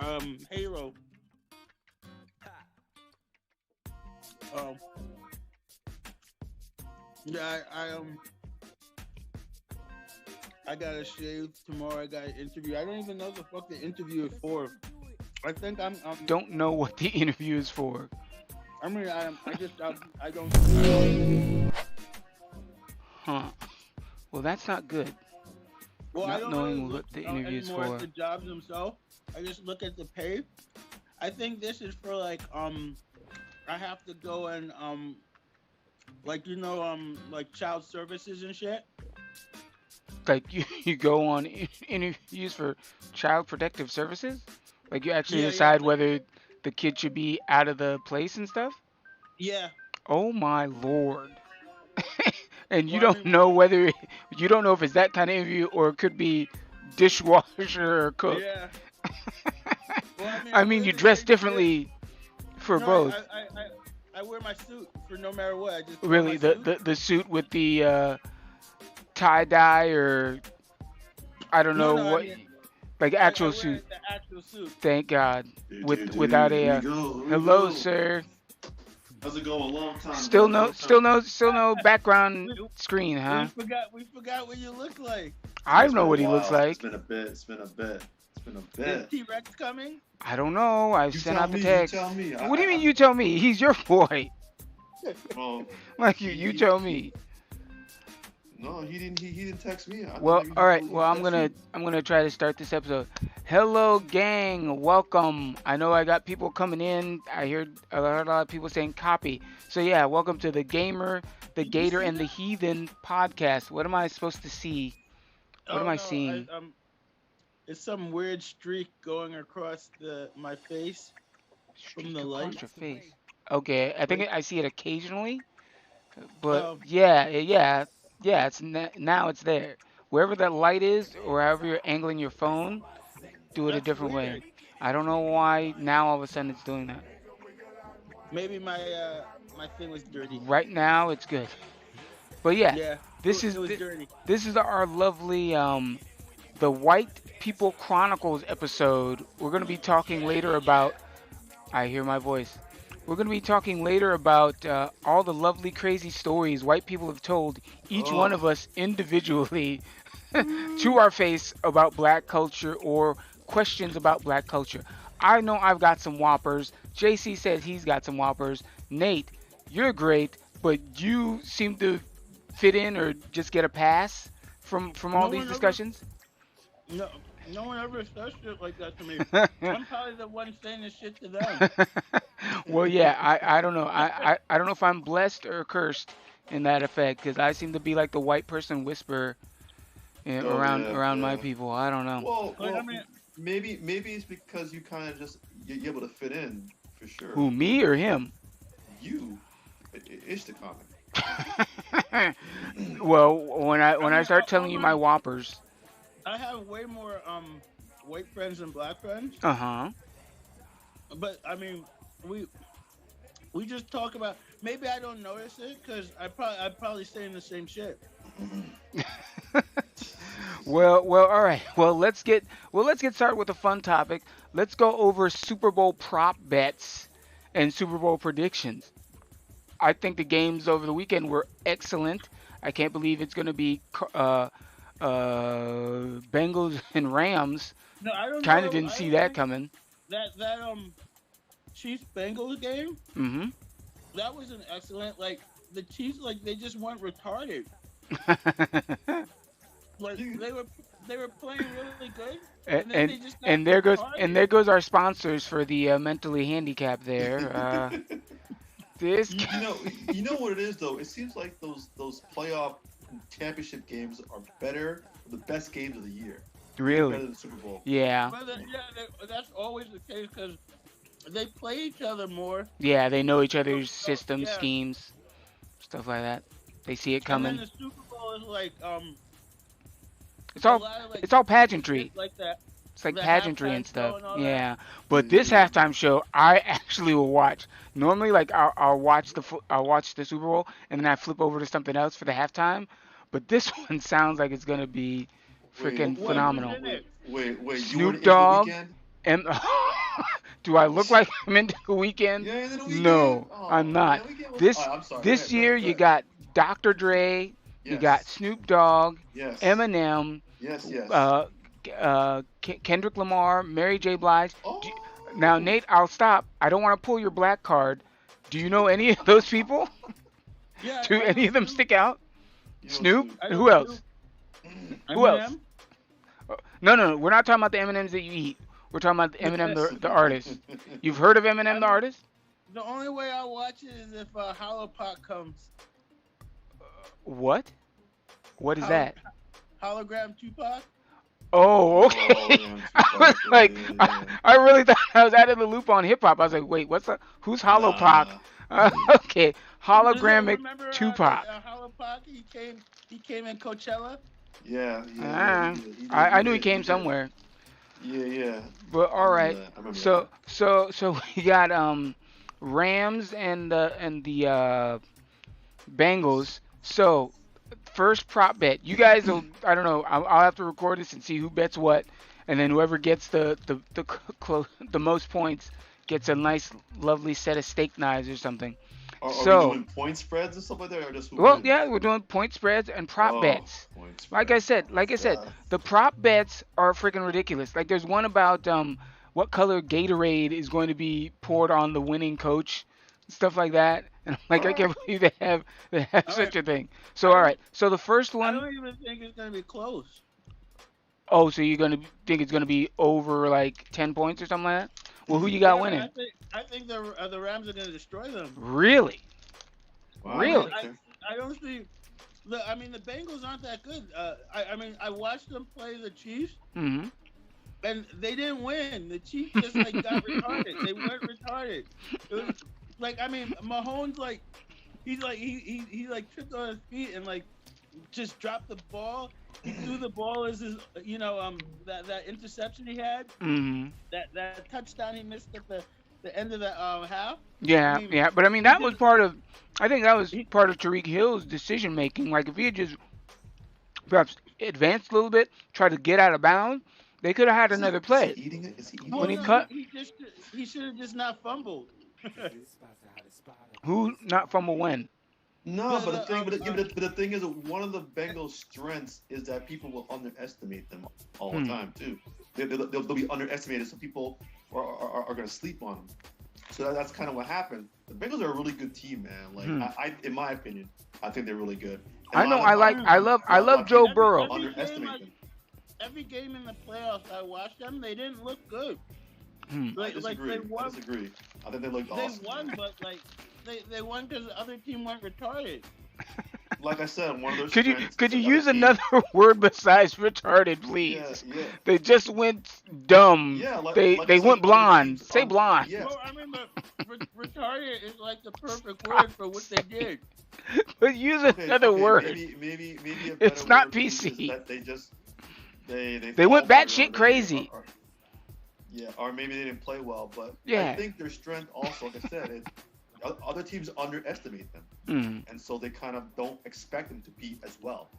Halo. Um, yeah, I got a shave tomorrow. I got an interview. I don't even know the fuck the interview is for. I think Don't know what the interview is for. I mean, I don't sleep. Huh. Well, that's not good. Well, I Not don't really knowing look what the interview is anymore at for. the jobs themselves. I just look at the pay. I think this is for like I have to go and like like child services and shit. Like you go on interviews for child protective services. Like you actually Yeah, decide whether the kid should be out of the place and stuff. yeah. Oh my lord. And you Well, I don't mean, know whether you don't know if it's that kind of interview or it could be dishwasher or cook. yeah. Well, I mean, I I mean, wear you the dress same shit. differently for No, both. I wear my suit for no matter what. I just put on my Really, suit. the suit with the tie dye or I don't No, know no. I what, mean, like I actual wear suit. the actual suit. Thank God. Without Here a we go. Here we hello, go. sir. How's it going? Long time, Still man. no, Long time. still no background we, screen, we huh? forgot we forgot what you look like. Yeah, I it's know been a what he looks while. It's like. been a bit. It's been a bit. It's been a Is bit. T-Rex coming? I don't know. I've You sent tell out the me. You text. tell me. What do you mean you tell me? He's your boy. Well, Like he, you he, tell he me. no, he didn't. He didn't text me. I thought Well, maybe all right. he Well, texted you. I'm gonna try to start this episode. Hello, gang. Welcome. I know I got people coming in. I heard a lot of people saying copy. So yeah, welcome to the Gamer, the Did you Gator, see and the that? Heathen podcast. What am I supposed to see? What am Oh I no, seeing? it's some weird streak going across my face from Streak the light. across your face. Okay, I think Like, I see it occasionally, but um, yeah. Now it's there. Wherever that light is, or however you're angling your phone, do it a that's different way. weird. I don't know why now all of a sudden it's doing that. Maybe my thing was dirty. Right now it's good. But yeah, Yeah, this it is was dirty. this is our lovely the White People Chronicles episode. We're going to be talking later about I hear my voice. We're going to be talking later about all the lovely crazy stories white people have told each one Oh, of us individually to our face about black culture or questions about black culture. I know I've got some whoppers. JC says he's got some whoppers. Nate, you're great, but you seem to fit in or just get a pass from all No these one ever, discussions. no, no one ever says shit like that to me. I'm probably the one saying this shit to them. Well, yeah, I don't know. I don't know if I'm blessed or cursed in that effect because I seem to be like the white person whisperer oh yeah, around my yeah. people. I don't know. Well, Like, I well, mean, maybe it's because you kind of just you're able to fit in for sure. Who, me or him? You, it's the comic. Well, when I start telling all you my my, whoppers, I have way more white friends than black friends. uh huh. But I mean, we we just talk about. Maybe I don't notice it because I'm probably saying the same shit. Well, all right. Let's get started with a fun topic. Let's go over Super Bowl prop bets and Super Bowl predictions. I think the games over the weekend were excellent. I can't believe it's going to be Bengals and Rams. No, I don't Kind of know. didn't I see don't that think coming. that Chiefs Bengals game Hmm. that was an excellent. Like the Chiefs, like they just went retarded. Like You, they were playing really good, and, and then and they just got and there goes retarded. our sponsors for the mentally handicapped there. This you know, what it is though. It seems like those playoff championship games are better, the best games of the year. Even better really, than the Super Bowl. yeah, But then, yeah, that's always the case because they play each other more. yeah, they know each So, other's so systems, yeah, schemes, stuff like that. They see it and then coming. the Super Bowl is like It's a all lot of like it's all stupid pageantry. shit like that, It's like the pageantry and halftime stuff. show and all that. Yeah. But this Mm. halftime show, I actually will watch. Normally, like I'll watch the Super Bowl and then I flip over to something else for the halftime. But this one sounds like it's gonna be Wait, freaking Wait, who's phenomenal. in it? wait. You weren't Snoop into the Dogg, weekend? M. Do I look like I'm into the weekend? Yeah, and then the weekend. No, I'm Oh not. man, weekend was. This I'm sorry. Go this ahead. Go ahead. year Go you ahead. got Dr. Dre, you got Yes. Snoop Dogg, Yes. Eminem, Yes. Yes. uh, Kendrick Lamar, Mary J. Blige. Do, now, Oh. Nate, I'll stop. I don't want to pull your black card. Do you know any of those people? Yeah, Do I know any of them Snoop. stick out? You know Snoop? Snoop. I know Who Snoop. else? Who else? Eminem. No, no, no. We're not talking about the M&Ms that you eat. We're talking about the Eminem, the artist. You've heard of Eminem, I the mean, artist? the only way I watch it is if Hollow Pot comes. What? What is Holo- that? Hologram Tupac. Oh, Oh okay. yeah, I was Tupac. Yeah, like, yeah, I, yeah. I really thought I was out of the loop on hip hop. I was like, wait, who's Hollow Pac? Nah. Okay, hologramic Remember Tupac. Hollow Pot? He came in Coachella. Yeah, yeah, yeah. Ah, He did. He did. I He knew he did. He came did. somewhere. Yeah, yeah. But I all remember right. that. I remember So that. we got Rams and the Bengals. So first prop bet. You guys will. I don't know. I'll have to record this and see who bets what, and then whoever gets the most points gets a nice, lovely set of steak knives or something. Are we So, doing point spreads and stuff like that, or just who well, wins? yeah, we're doing point spreads and prop Oh, bets. point Like I spreads. said, Oh God. the prop bets are freaking ridiculous. Like there's one about what color Gatorade is going to be poured on the winning coach, stuff like that. And I'm like, All I right. can't believe they have All right, such a thing. So I all don't. right, so the first I one, don't even think it's gonna be close. oh, so you're gonna think it's gonna be over like 10 points or something like that? Well, who you got Yeah, winning? I think the Rams are gonna destroy them. Really? I Wow. mean, Really? Okay. I don't see. I mean, the Bengals aren't that good. I mean, I watched them play the Chiefs, Mm-hmm. and they didn't win. The Chiefs just like got retarded. They went retarded. It was like, I mean, Mahomes like he like tripped on his feet and like just dropped the ball. He threw the ball as his that interception he had, Mm-hmm. that touchdown he missed at the end of the half. I Yeah, mean, yeah, but I mean he that was did. part of. I think that was He, part of Tariq Hill's decision making. Like if he had just perhaps advanced a little bit, tried to get out of bounds, they could have had Is he another is he play. eating it? Is he eating well, When he it? no, cut, he should have just not fumbled. who not from a win? No, but the the thing, but the thing is, that one of the Bengals' strengths is that people will underestimate them all the Hmm. time too. They'll be underestimated, so people are going to sleep on them. So that's kind of what happened. The Bengals are a really good team, man. Like Hmm. in my opinion, I think they're really good. I And know. a I lot like. of I a lot love of Joe people Burrow. underestimate them. Every game in the playoffs I watched them, they didn't look good. Hmm. I Like disagree. they I won, disagree. I think they looked they awesome. won, Man. but like they won because the other team went retarded. Like I said, one of their Could you strengths could is you another use team. another word besides retarded, Yeah, please? yeah, They just went dumb. yeah. Like I They said, went other blonde. teams Say on. blonde. Yeah, Well, I mean, but retarded is like the perfect word for what they did. But use okay, another okay. word. Maybe a better It's not word to use is PC. that they just they They went faltered, batshit or crazy. yeah, or maybe they didn't play well. But I Yeah. think their strength also, like I said, is other teams underestimate them, Mm. and so they kind of don't expect them to be as well,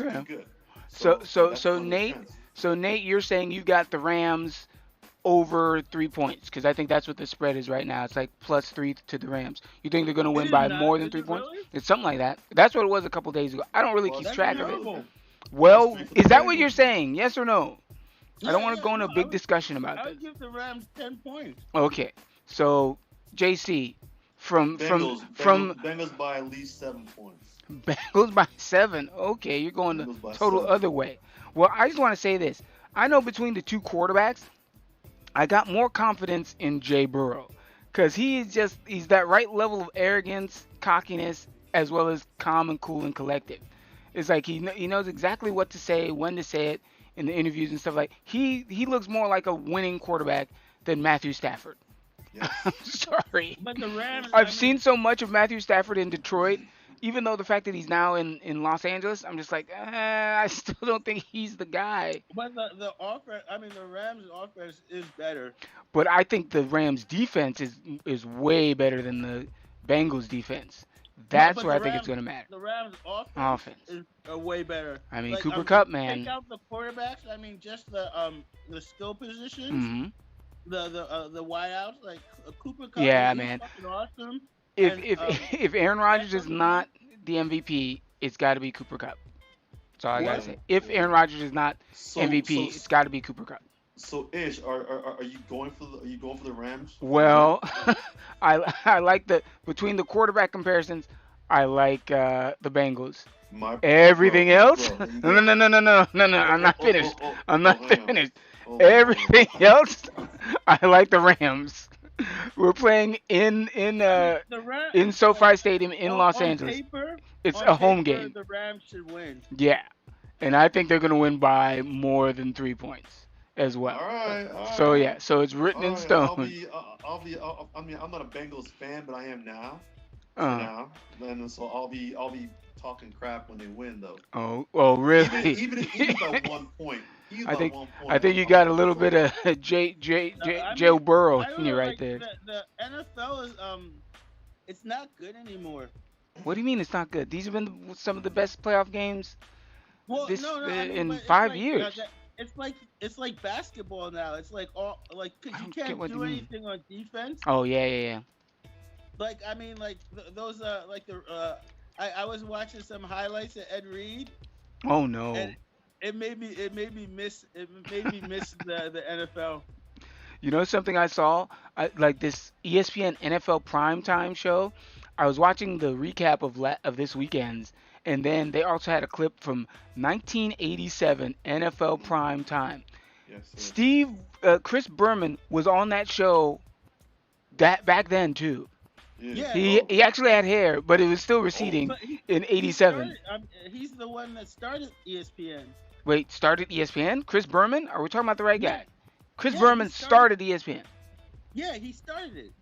to Okay. be good. So so that's so one of their Nate, strengths. so Nate, you're saying you got the Rams over 3 points because I think that's what the spread is right now. It's like +3 to the Rams. You think they're going to It win is by not. more than Is three it points? really? It's something like that. That's what it was a couple days ago. I don't really Well, keep it's That's track of three it. for the terrible. Bengals. Well, It's three for is the that what you're Bengals. saying? Yes or no? I don't Yeah, want to yeah. go into No, a big discussion about I this. would give the Rams 10 points. Okay. So, JC, from from Bengals, from Bengals by at least 7 points. Bengals by 7. Okay, you're going the Bengals by total 7. other way. Well, I just want to say this. I know between the two quarterbacks, I got more confidence in Jay Burrow because he's that right level of arrogance, cockiness, as well as calm and cool and collected. It's like he knows exactly what to say, when to say it in the interviews and stuff like. He looks more like a winning quarterback than Matthew Stafford. I'm Yes. sorry. But the Rams, I I've mean, seen so much of Matthew Stafford in Detroit, even though the fact that he's now in Los Angeles, I'm just like, I still don't think he's the guy. but the offense, I mean, the Rams' offense is better. But I think the Rams defense is way better than the Bengals defense. No, That's but where I think it's gonna matter. the Rams' offense Offense. is way better. I mean, Like, Cooper Cup, take man. out the quarterbacks. I mean, just the skill positions. Hmm. the wideouts like Cooper Cup. Yeah, He's man. fucking awesome. If And if if Aaron Rodgers is Beckham, not the MVP, it's got to be Cooper Cup. That's all I gotta what? Yeah, say. If yeah. Aaron Rodgers is not So MVP, it's got to be Cooper Cup. Ish, are you going for the Rams for the win? Well, I like the between the quarterback comparisons. I like the Bengals. My Everything else? bro, you No, get no, no, no, no, no, no. oh I'm oh not oh finished. oh oh I'm oh not hang on, finished. hold Everything on. else, I like the Rams. We're playing I mean, the in Rams SoFi Stadium in Los on Angeles. paper, It's a home game. the Rams should win. Yeah, and I think they're gonna win by more than 3 points as well. So All yeah, so it's written in right. stone. I mean, I'm not a Bengals fan, but I am now. For Uh, now, and so I'll be talking crap when they win, though. oh, really? Even by 1 point. Even I by think 1 point, I think you I'm got a gonna little bit troll. of No, I Joe mean, Burrow I don't in you know. right Like there. the NFL is it's not good anymore. What do you mean it's not good? These have been some of the best playoff games Well, this no, I mean, in but it's 5 years. it's like basketball now. It's like all like because I you don't get can't what you do mean. anything on defense. Oh yeah, yeah, yeah. Like I mean, like those like the I was watching some highlights of Ed Reed, Oh no. and it made me miss the NFL. You know something I saw? Like this ESPN NFL primetime show. I was watching the recap of this weekend's, and then they also had a clip from 1987 NFL prime time. Yes, sir. Chris Berman was on that show that back then too. Yeah. Yeah, He actually had hair, but it was still Oh. receding but in he '87. started. He's the one that started ESPN. Wait, started ESPN? Chris Berman? Are we talking about the right Yeah, guy? Chris yeah, he Berman started. started ESPN. Yeah, he started it.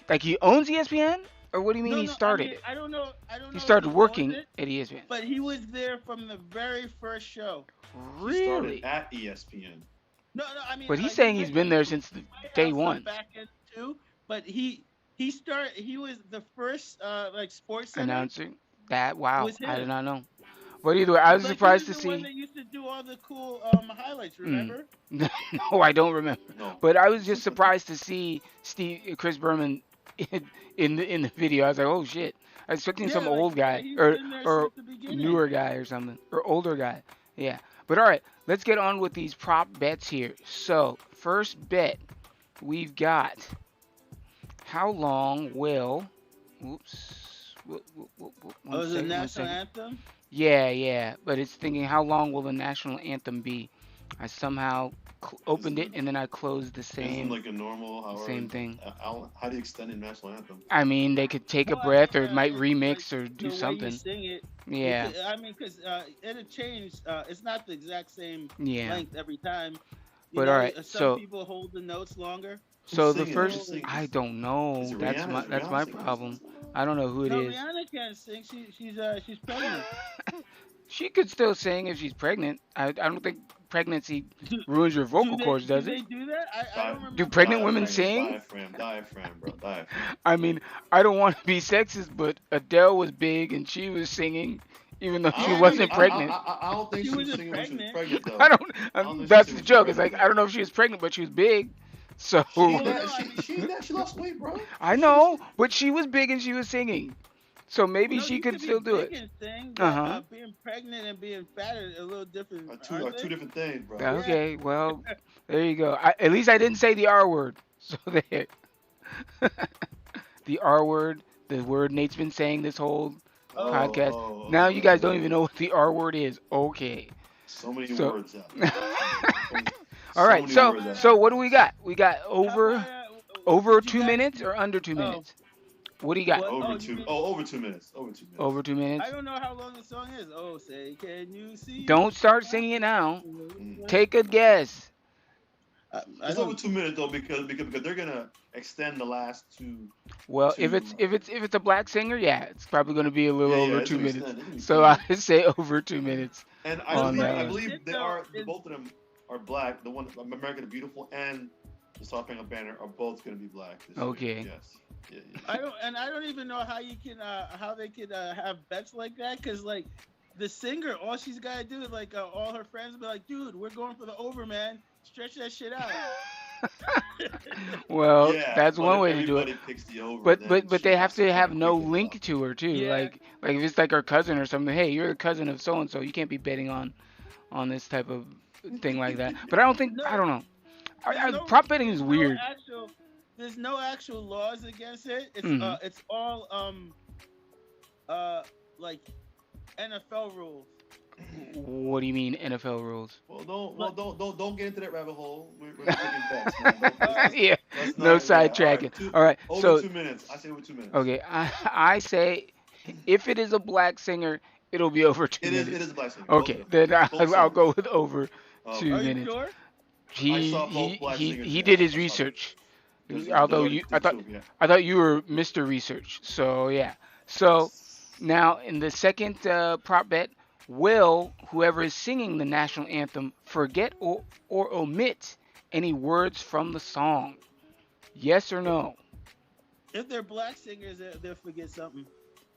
Like he owns ESPN? Or what do you mean No, he no, I started mean it? I don't He know if started he owns working it, at ESPN. but he was there from the very first show. He started Really? at ESPN. No, I mean But he's like he saying he's might been he there might since day have some one. back end too, but he started. He was the first like Sports Center Announcer? Wow, was I did him. not know. But either way, I was Like he surprised was to the one see. that used to do all the cool highlights. Mm. Remember? No, I don't remember. No. But I was just surprised to see Chris Berman in the video. I was like, oh shit. I was expecting some Yeah, old yeah, guy he's or been there or since the beginning. newer guy or something or older guy. Yeah. But all right, let's get on with these prop bets here. So first bet we've got how long will oops Oh, the one national second. anthem. Yeah, yeah, but it's thinking how long will the national anthem be? I somehow opened it Isn't and then I closed the isn't like a normal same thing. how do you extend a national anthem? I mean, they could take a Well, I breath mean, or it might it's like remix or do the way you something. sing it. Yeah, I mean, because it'll change. It's not the exact same yeah. length every time. You But know, all right, some people hold the notes longer. so Who's the singing? first, Who's singing? I don't know. Is it That's Rihanna? my Is that's Rihanna my singing? problem. I don't know who it No, is. Rihanna can't sing. She's pregnant. She could still sing if she's pregnant. I don't think pregnancy Do, ruins your vocal cords, do does they it? do that? I don't Do remember pregnant her women singing. sing? Diaphragm, bro, diaphragm. I mean, I don't want to be sexist, but Adele was big and she was singing, even though I she Yeah, don't I think mean, wasn't pregnant. I don't think she she was wasn't singing when she was pregnant. pregnant though. I don't. I don't think That's she the was joke. It's pregnant like I don't know if she was pregnant, but she was big. So She ain't Well, no, that. I mean, She ain't that. She lost weight, bro. I know, but she was big and she was singing. So maybe no, she you could could be still do big it. and sing, Uh but huh. being pregnant and being fat are a little different, Are aren't two they? different things, bro. Yeah. Okay. Well, there you go. At least I didn't say the R word. So there. The R word, the word Nate's been saying this whole Oh, podcast. Now you guys don't even know what the R word is. Okay. So many So. words out there. All So right. many So words out so there. what do we got? We got how over about over did you 2 guys? minutes or under 2 Oh, minutes. What do you got? what? Over You two. mean? Oh, over 2 minutes. Over 2 minutes. Over 2 minutes. I don't know how long the song is. Oh, say, can you see? Don't start singing it now. Mm. Take a guess. I It's over don't. 2 minutes though because they're gonna extend the last two. Well, Two. if it's a black singer, yeah, it's probably going to be a little Yeah, over it's two gonna be minutes. extended. It's So gonna I be would say over 2 minutes. And The On I funny believe shit they though are. is Both of them are black. The one American the Beautiful and the Star Spangled Banner are both gonna be black this Okay. year. Yes. Yeah, yeah. I don't even know how you can how they could have bets like that because like the singer all she's got to do is like all her friends be like, dude, we're going for the over, man, stretch that shit out. Well, Yeah, that's but one if way to do it. everybody picks the over, But then but she they have has to to kind have of no break it link up. to her too. Yeah. Like if it's like her cousin or something. Hey, you're the cousin of so and so. You can't be betting on this type of thing like that. But I don't think I No, don't know. there's no Prop betting there's is no weird. actual there's no actual laws against it. Hmm. It's all uh like NFL rules. What do you mean NFL rules? Well, don't But get into that rabbit hole. We're taking bets, man. Don't, Yeah, let's no not. Yeah, all right. sidetracking. All right, Over so 2 minutes. I say over 2 minutes. okay, I say if it is a black singer, it'll be over two It minutes. is a black singer. Both of Okay, them. then Both I'll songs. go with over Okay. two are you minutes. sure? I He saw he both black he singers. he Yeah, did his I saw them. research. Although There's two. Yeah. I thought you were Mr. Research. So yeah. So now in the second prop bet, will whoever is singing the national anthem forget or omit any words from the song? Yes or no? If they're black singers, they'll forget something.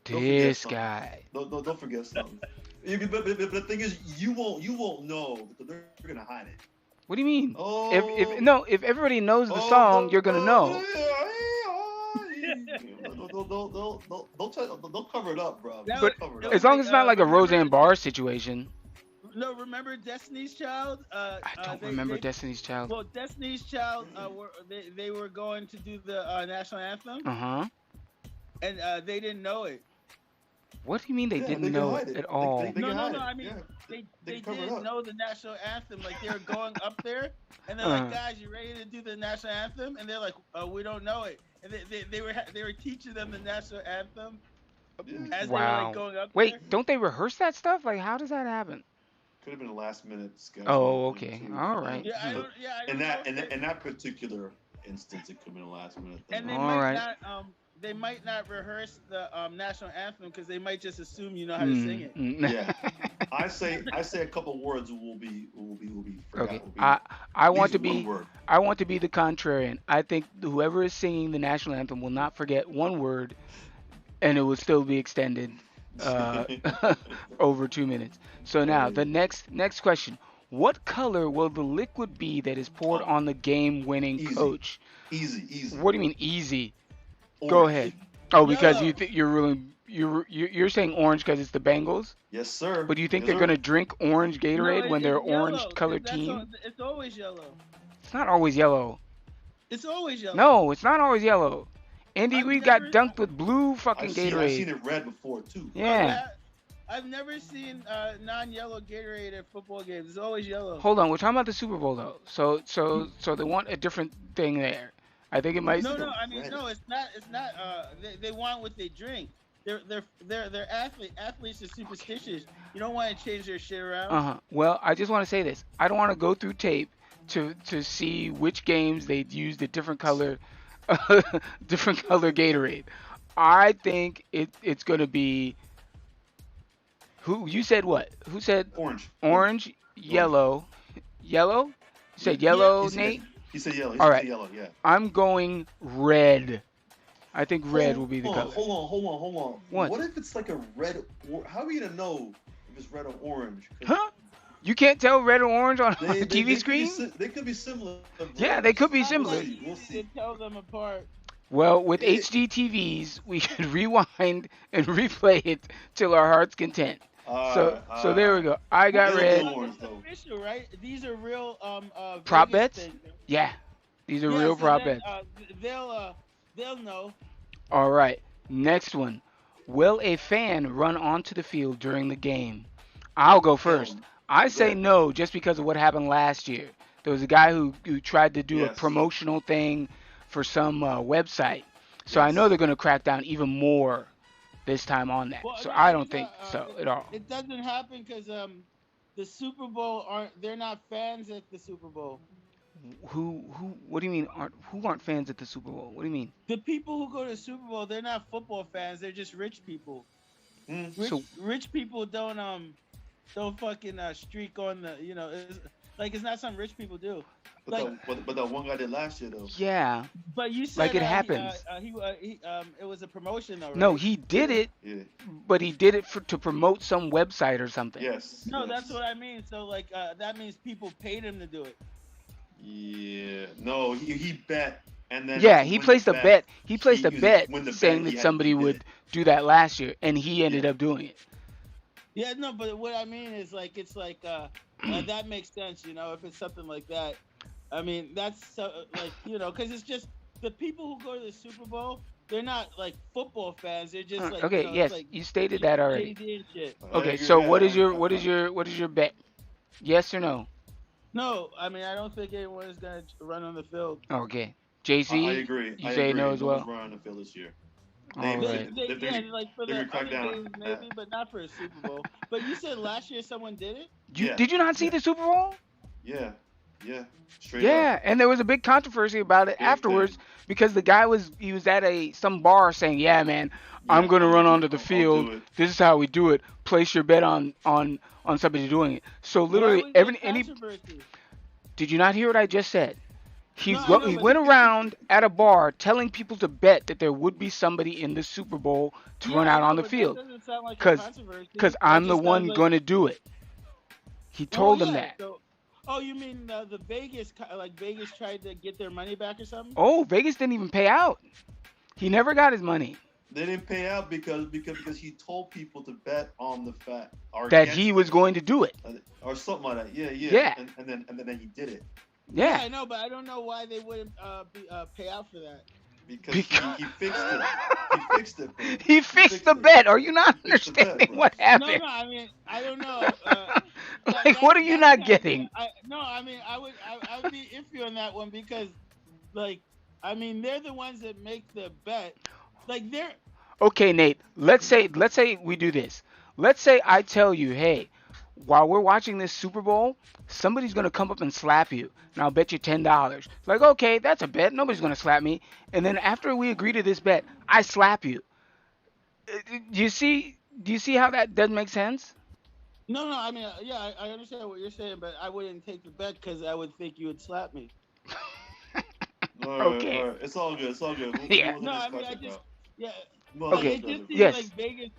Don't forget This something. guy. Don't forget something. But the thing is, you won't know because they're gonna hide it. What do you mean? Oh. If everybody knows the song, you're gonna know. Don't cover it up, bro. That But Don't cover it it up. as was long like as it's not like a remember Roseanne Barr situation. no remember Destiny's Child? I don't remember Destiny's Child. Well, Destiny's Child they were going to do the national anthem Uh-huh. and they didn't know it. What do you mean they Yeah, didn't they can know hide it it. at all? They No, can no, hide no. it. I mean, Yeah. they They can cover it didn't up. know the national anthem. Like they were going up there, and they're Uh-huh. like, "Guys, you ready to do the national anthem?" And they're like, "We don't know it." And they were teaching them the national anthem Yeah. as they were like Wow. going up there. Wait, don't they rehearse that stuff? Like, how does that happen? Could have been a last minute schedule. Oh, okay. Too. All right. Yeah, I But don't. Yeah, I in don't that know. in that particular instance, it could have been a last minute thing. And they All might right. not. They might not rehearse the national anthem because they might just assume you know how to sing it. Yeah. I say a couple words will be forgot. Okay. Will be I at want least to one be word. I want to be the contrarian. I think whoever is singing the national anthem will not forget one word, and it will still be extended uh, over 2 minutes. So now the next question: what color will the liquid be that is poured Oh, on the game-winning easy. coach? Easy. What do you mean easy? Go Orange. ahead. Oh, because Yellow. you think you're saying orange because it's the Bengals, Yes, sir. but do you think Yes, they're sir. gonna drink orange Gatorade when they're it's yellow, orange 'cause colored that's team? it's always yellow. It's not always yellow. It's always yellow. No, it's not always yellow. Andy I've Reid got never- dunked with blue fucking I've Gatorade. seen it red before too. Yeah. I've never seen non-yellow Gatorade at football games. It's always yellow. Hold on, we're talking about the Super Bowl though. So they want a different thing there. I think it might. No, I mean, no, it's not. It's not. They want what they drink. They're athletes are superstitious. You don't want to change their shit around. Uh-huh. Well, I just want to say this. I don't want to go through tape to see which games they used a different color different color Gatorade. I think it's going to be who you said what? Who said Orange. yellow? Yellow? You said Yeah, yellow, He said- Nate? He said yellow. All right. Yellow. Yeah. I'm going red. I think red will be the color. Hold on. What? What if it's like a red? How are you gonna know if it's red or orange? 'Cause Huh? You can't tell red or orange on They, a TV they screen? They could be similar. Yeah, they could be It's not similar. like We'll easy see. to tell them apart. Well, with It- HD TVs, we should rewind and replay it till our heart's content. So there we go. I got Yellow red. or orange, though. Official, right? These are real Prop Vegas bets? things. Yeah, these are Yeah, real so prop then, bets. they'll know. All right, next one. Will a fan run onto the field during the game? I'll go first. I say ahead. no, just because of what happened last year. There was a guy who tried to do a Yes. promotional thing for some website. So I Yes. know they're going to crack down even more this time on that. Well, So no, I you don't know, think so at all. It doesn't happen because the Super Bowl they're not fans at the Super Bowl. Who what do you mean aren't fans at the Super Bowl? What do you mean? The people who go to the Super Bowl, they're not football fans. They're just rich people. Mm. Rich people don't fucking streak on the it's not something rich people do. But that one guy did last year though. Yeah. But you said Like it happens. It was a promotion though. Right? No, he did it, Yeah. but he did it to promote some website or something. Yes. No, yes. that's what I mean. So that means people paid him to do it. Yeah. No, he bet, and then Yeah, to he win the placed a bet, bet. He placed a to bet win the bet, saying that he somebody did it. would do that last year, and he ended Yeah. up doing it. Yeah, no, but what I mean is like it's like that makes sense, you know, if it's something like that. I mean, that's so, like, you know, because it's just the people who go to the Super Bowl, they're not like football fans. They're just like, you Okay, know, it's yes, like you stated that already. Jay Z and shit. I Okay, agree. so Yeah. what is your bet? Yes or no? No, I mean, I don't think anyone is gonna run on the field. Okay, I JC, agree. you I say no agree. as No one's well. running on the field this year. All right. Yeah, like for They're the gonna crack other down on games that. maybe, but not for a Super Bowl. But you said last year someone did it. You Yeah. did you not see Yeah. the Super Bowl? Yeah. Yeah. Straight up. Yeah, and there was a big controversy about it Big afterwards thing. because the guy was at a some bar saying, "Yeah, man, I'm Yeah. gonna run onto the I'll field. do it. This is how we do it. Place your bet on somebody doing it." So Why literally, was there every any controversy? did you not hear what I just said? No, I know, He but went around at a bar telling people to bet that there would be somebody in the Super Bowl to yeah, run I out know, on the but that field, doesn't sound like a cause controversy. That I'm the just sounds one like gonna do it. He oh told them yeah. that. So oh, you mean the Vegas like Vegas tried to get their money back or something? Oh, Vegas didn't even pay out. He never got his money. They didn't pay out because he told people to bet on the fact or That he against was it going to do it. or something like that. Yeah, yeah. Yeah, And then he did it Yeah, yeah. I know, but I don't know why they wouldn't pay out for that. because Because he fixed it. He fixed it, bro. he fixed the bet. Are you not He fixed the bet, understanding bro. what No, happened? no, I mean I don't know. Like, what are you That's not kind of getting? no, I mean I would be iffy on that one because like I mean they're the ones that make the bet. Like they're Okay, Nate. Let's say we do this. Let's say I tell you, hey, while we're watching this Super Bowl, somebody's gonna come up and slap you, and I'll bet you $10. Like, okay, that's a bet. Nobody's gonna slap me. And then after we agree to this bet, I slap you. Do you see? Do you see how that doesn't make sense? no, no. I mean, yeah, I understand what you're saying, but I wouldn't take the bet because I would think you would slap me. All right, all Okay. right. It's all good. It's all good. Yeah. Move No, on I to the mean, next I question, just, bro. yeah, Move on like to the Okay. next it just question. seems Yes. like Vegas.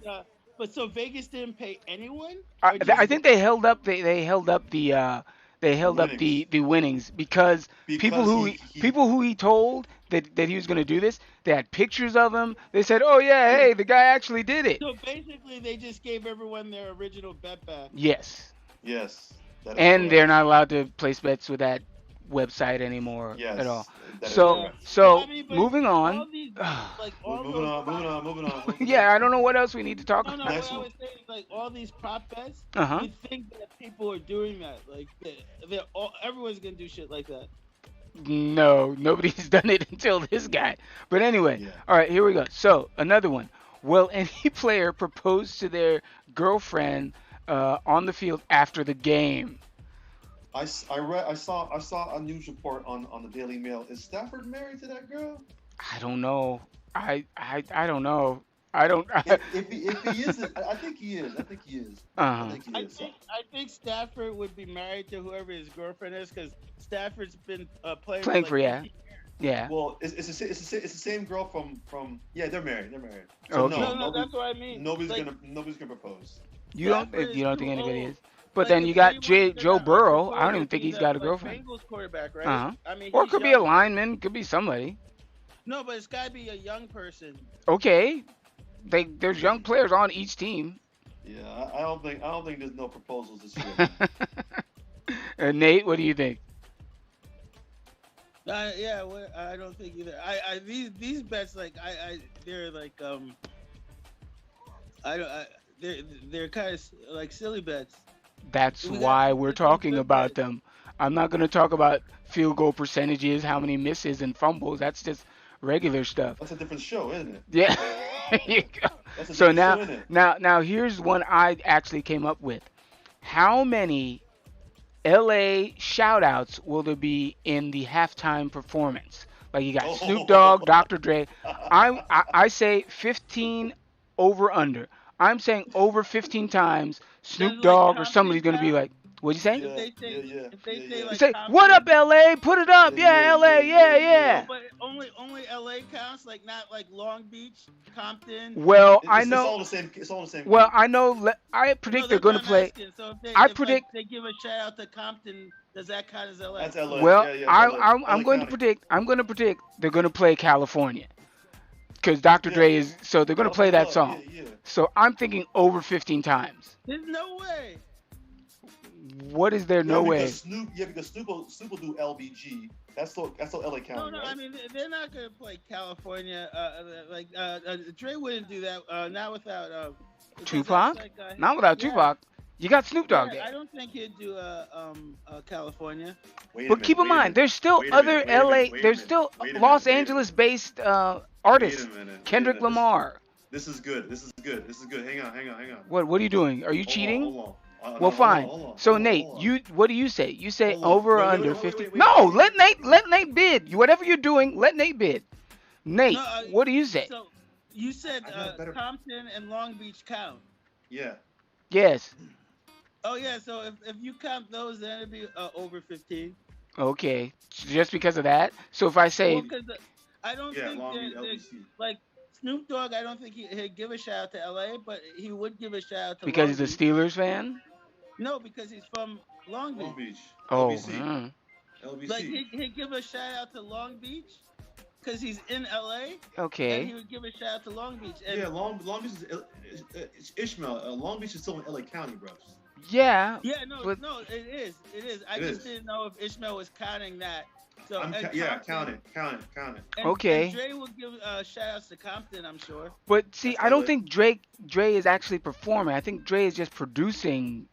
But so Vegas didn't pay anyone, I, or I just think they held up. They held up the. They The held up winnings the winnings because because people who he told that he was going to do this, they had pictures of him. They said, "Oh yeah, yeah hey, the guy actually did it." so basically they just gave everyone their original bet back. Yes, yes, that is and they're correct. not allowed to place bets with that website anymore at all. Yes, that is So Yeah. correct. Well, I so mean, but moving all on. these, like all Moving those on, moving prop. on, moving on. What's the Yeah, next I one? don't know what else we need to talk No, no. about. What Next I one. was saying is like all these prop bets. Uh huh. You think that people are doing that? Like they're all, everyone's gonna do shit like that. No, nobody's done it until this guy. But anyway, Yeah. all right, here we go. So another one. Will any player propose to their girlfriend on the field after the game? I saw a news report on the Daily Mail. Is Stafford married to that girl? I don't know. I don't know. I don't. If he isn't, I think he is. I think he is. I Uh-huh. think he I is. think I think Stafford would be married to whoever his girlfriend is because Stafford's been playing Playing for for like yeah, 50. yeah. Well, it's the same girl from yeah, they're married. They're married. So Okay. No, no, no, that's what I mean. Like nobody's gonna propose. Stafford is You don't too think anybody old. is? But Like then if you got anyone's Joe gonna Burrow. I propose, don't even it'd think be he's the got a like girlfriend. Bengals quarterback, Uh right? huh. I mean, Or it he's could be a young. lineman. Could be somebody. No, but it's got to be a young person. Okay. There's young players on each team. Yeah, I don't think there's no proposals this year, man. Nate, what do you think? Yeah, I don't think either. These bets like they're like I don't they're kind of like silly bets. That's We got why we're some talking good about bets. them. I'm not going to talk about field goal percentages, how many misses and fumbles. That's just regular stuff. That's a different show, isn't it? Yeah. There you go. That's a So different show, isn't it? now here's one I actually came up with. How many LA shout outs will there be in the halftime performance? Like you got Snoop Dogg, Oh. Dr. Dre. I say 15 over under. I'm saying over 15 times Does Snoop like Dogg or Compton somebody's gonna be count? like, what'd you say? If Yeah, they say yeah, yeah, if they yeah, say yeah. You like say, what up, Compton, LA? Put it up, Yeah, yeah, yeah, LA, yeah, yeah, yeah, yeah. yeah. but only LA counts, like not like Long Beach, Compton. Well, I It's know. all the same. It's all the same Well, group. I know. I No, predict they're that's what gonna I'm play. asking. So I if like predict. they give a shout out to Compton, Does that count as LA? That's LA. Well, Yeah, it's I, LA. I'm LA going to County. predict. I'm going to predict they're going to play California, because Dr. Yeah, Dre is. So they're going to play California that Love. Yeah, song. yeah. So I'm thinking over 15 times. There's no way. What is there? Yeah, No because way. Snoop will do LBG. That's still LA County, No, no. right? I mean, they're not gonna play California. Dre wouldn't do that. Not without because Tupac? that's like, Not without yeah, Tupac. You got Snoop yeah. Dogg there. I don't think he'd do California. Wait a But minute, keep in wait a mind, minute, there's still wait a other minute, wait a LA. minute, wait a There's minute, still wait a Los minute, wait a minute. Angeles-based Wait a artists. minute. Kendrick Wait a minute. Lamar. This is good. This is good. This is good. Hang on. What are you doing? Are you cheating? Hold on. Well, fine. So Nate, what do you say? You say over or under 50? No, let Nate bid. Whatever you're doing, let Nate bid. Nate, No, what do you say? So you said I got a better- Compton and Long Beach count. Yeah. Yes. Oh yeah. So if you count those, then it'd be over 15. Okay. Just because of that. So if I say, Well, because I don't Yeah, think Long Beach, they're LBC. like Snoop Dogg. I don't think he'd give a shout out to LA, but he would give a shout out to because Long he's a Beach. Steelers fan? No, because he's from Long Beach. Long Beach. Oh. LBC. LBC. Like he'd give a shout out to Long Beach because he's in LA, and he Okay. would give a shout out to Long Beach. And Yeah, Long Beach is Ishmael. Long Beach is still in LA County, bro. Yeah. yeah, no, But- no, it is. I It just is. didn't know if Ishmael was counting that. So Count it. And, Okay. And Dre will give shout outs to Compton, I'm sure. But see, That's I don't LA. think Dre is actually performing. I think Dre is just producing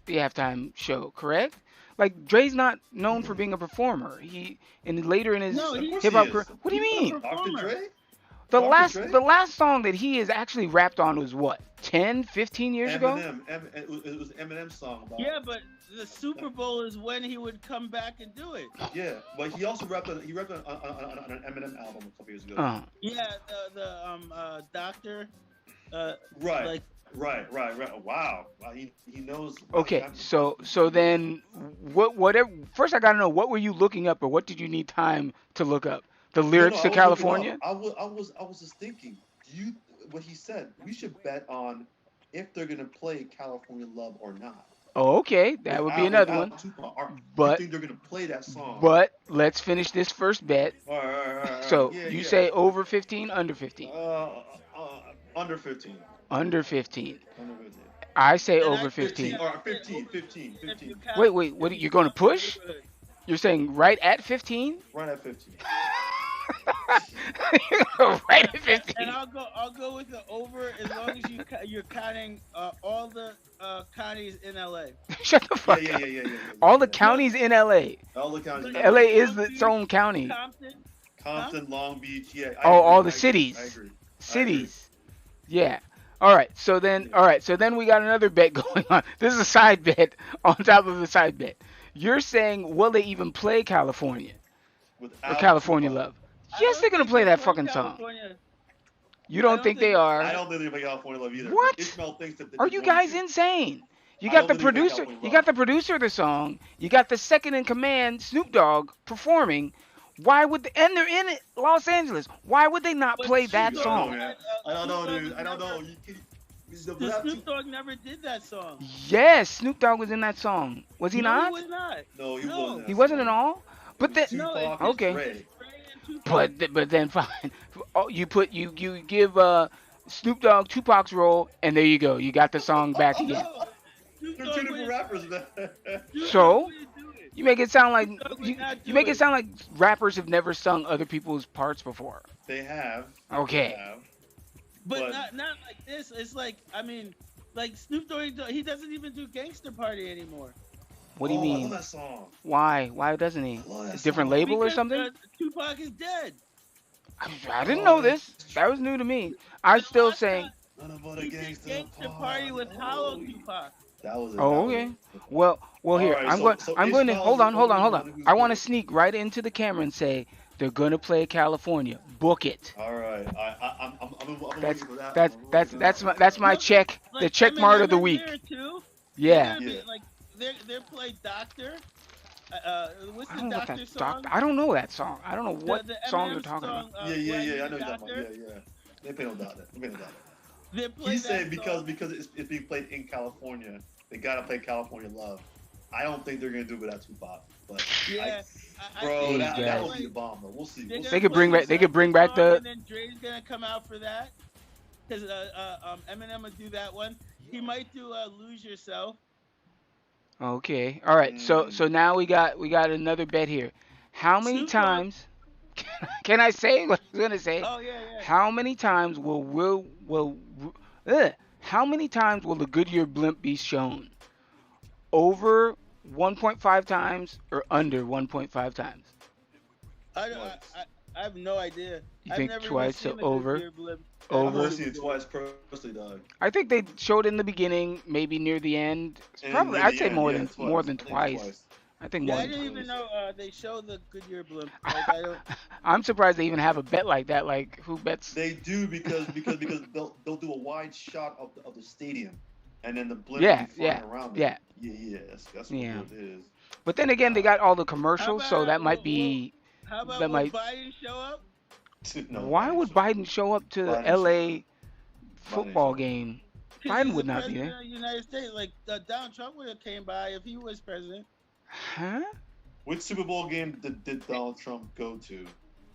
the halftime show, correct? Like Dre's not known for being a performer. Later in his No, he- Of course hip hop he career. is. What do you He's a mean? Dr. performer. Dre? The Dr. last Dre? the last song that he has actually rapped on was what? 10, 15 years ago? Eminem. It was Eminem's song about. Yeah, but the Super Bowl is when he would come back and do it. Yeah, but he also rapped on an Eminem album a couple years ago. Uh, Yeah, the doctor. Right. Like Right. Wow. He knows. okay, so then whatever first I gotta know, what were you looking up, or what did you need time to look up? The lyrics to California? I was just thinking. What he said? We should bet on if they're gonna play California Love or not. Oh, okay, that would be another one. But I think they're gonna play that song. But let's finish this first bet. All right. So Yeah, you yeah. say over 15, under 15? Under 15. Under 15. Under 15. I say And I over say 15. All right, 15. if you count- Wait, what are you going to push? You're saying right at 15? Right at 15. Right at 15. And I'll go with the over as long as you're counting all the counties in LA. Shut the fuck Yeah. up. All the counties in LA. All the counties. LA is its own county. Compton. Long Beach. Yeah. Oh, all the I agree, cities. I agree. Cities. Yeah. All right. So then we got another bet going on. This is a side bet on top of the side bet. You're saying, will they even play California? Or Without California Tupac. Love? Yes, they're gonna play that fucking song. California. You don't think they are? I don't think they play California Love either. What? Ishmael thinks that Are you guys insane? You I got the don't think they play producer. California You Love. got the producer of the song. You got the second in command, Snoop Dogg, performing. Why would and they're in Los Angeles? Why would they not But play Snoop that Dogg song? man. I don't know, dude. I don't know. Snoop Dogg never did that song. Yes, Snoop Dogg was in that song. Was he No, not? He was not. No, he No. wasn't. He wasn't at all. But then, No, Tupac, it's okay. Dre. Dre and Tupac. but then fine. Oh, you give Snoop Dogg Tupac's role, and there you go. You got the song back again. No, Snoop They're Dogg two different wouldn't- rappers, man. Snoop So? Dogg wouldn't do it. You make it sound like Dogg would you, not you do make it it. sound like rappers have never sung other people's parts before. They have. Okay. They have. But But- not like this. It's like like Snoop Dogg, he doesn't even do Gangster Party anymore. What do you I mean? love that song. Why? Why doesn't he? I love that A different song. label or Because, something? Tupac is dead. I didn't know this. That was new to me. I'm still last saying. time None of the He did gangsta Gangster Party with Hollow Tupac. That was it. Oh, that was okay. it. Well, here Alright, I'm going to Ishmael's hold on. the only one who's I want to good. sneak right into the camera and say they're going to play California. Book it. All right. I'm That's waiting for that. that's I'm that's waiting that's for my that. that's my Look, check. Like, The check mark of the Eminem week. there too. Yeah. They're gonna be, Yeah. like they're play Doctor. What's I the don't know what Doctor that song? I don't know that song. I don't know what the song you're Eminem talking about. song, Yeah. Why I You know you're talking about. Doctor? Yeah. They play no doubt. They play no doubt. They play He that said song. because it's being played in California, they gotta play California Love. I don't think they're gonna do it without Tupac. But Yeah, bro, These that guys. would be a bomb. Though. We'll see. they're We'll gonna see. They could play bring back. They could bring Accepted back song, the. and then Dre's gonna come out for that because Eminem would do that one. He might do "Lose Yourself." Okay. All right. So now we got another bet here. How many Snoop Dogg. times? Can I say what I was gonna say? Oh yeah. How many times how many times will the Goodyear blimp be shown? Over 1.5 times or under 1.5 times? I have no idea. You I've think never twice, even so seen over? Goodyear blimp. I've Over. only seen it twice personally, dog. I think they showed in the beginning, maybe near the end. And Probably, near I'd the say end, more yeah, than twice. more than I think twice. I think Yeah, more I than didn't twice. even know they showed the Goodyear blimp. Like, I don't. I'm surprised they even have a bet like that. Like, who bets? They do because they'll do a wide shot of the stadium, and then the blimp Yeah, will be flying yeah, around. yeah. Yeah. That's Yeah. what it is. But then again, they got all the How commercials, so about that might be. how about That will might. Biden show up? No, Why would Biden show up to the Biden LA show football up. game? Because Biden he's would the not be president there. of the United States. Like Donald Trump would have came by if he was president. Huh? Which Super Bowl game did Donald Trump go to?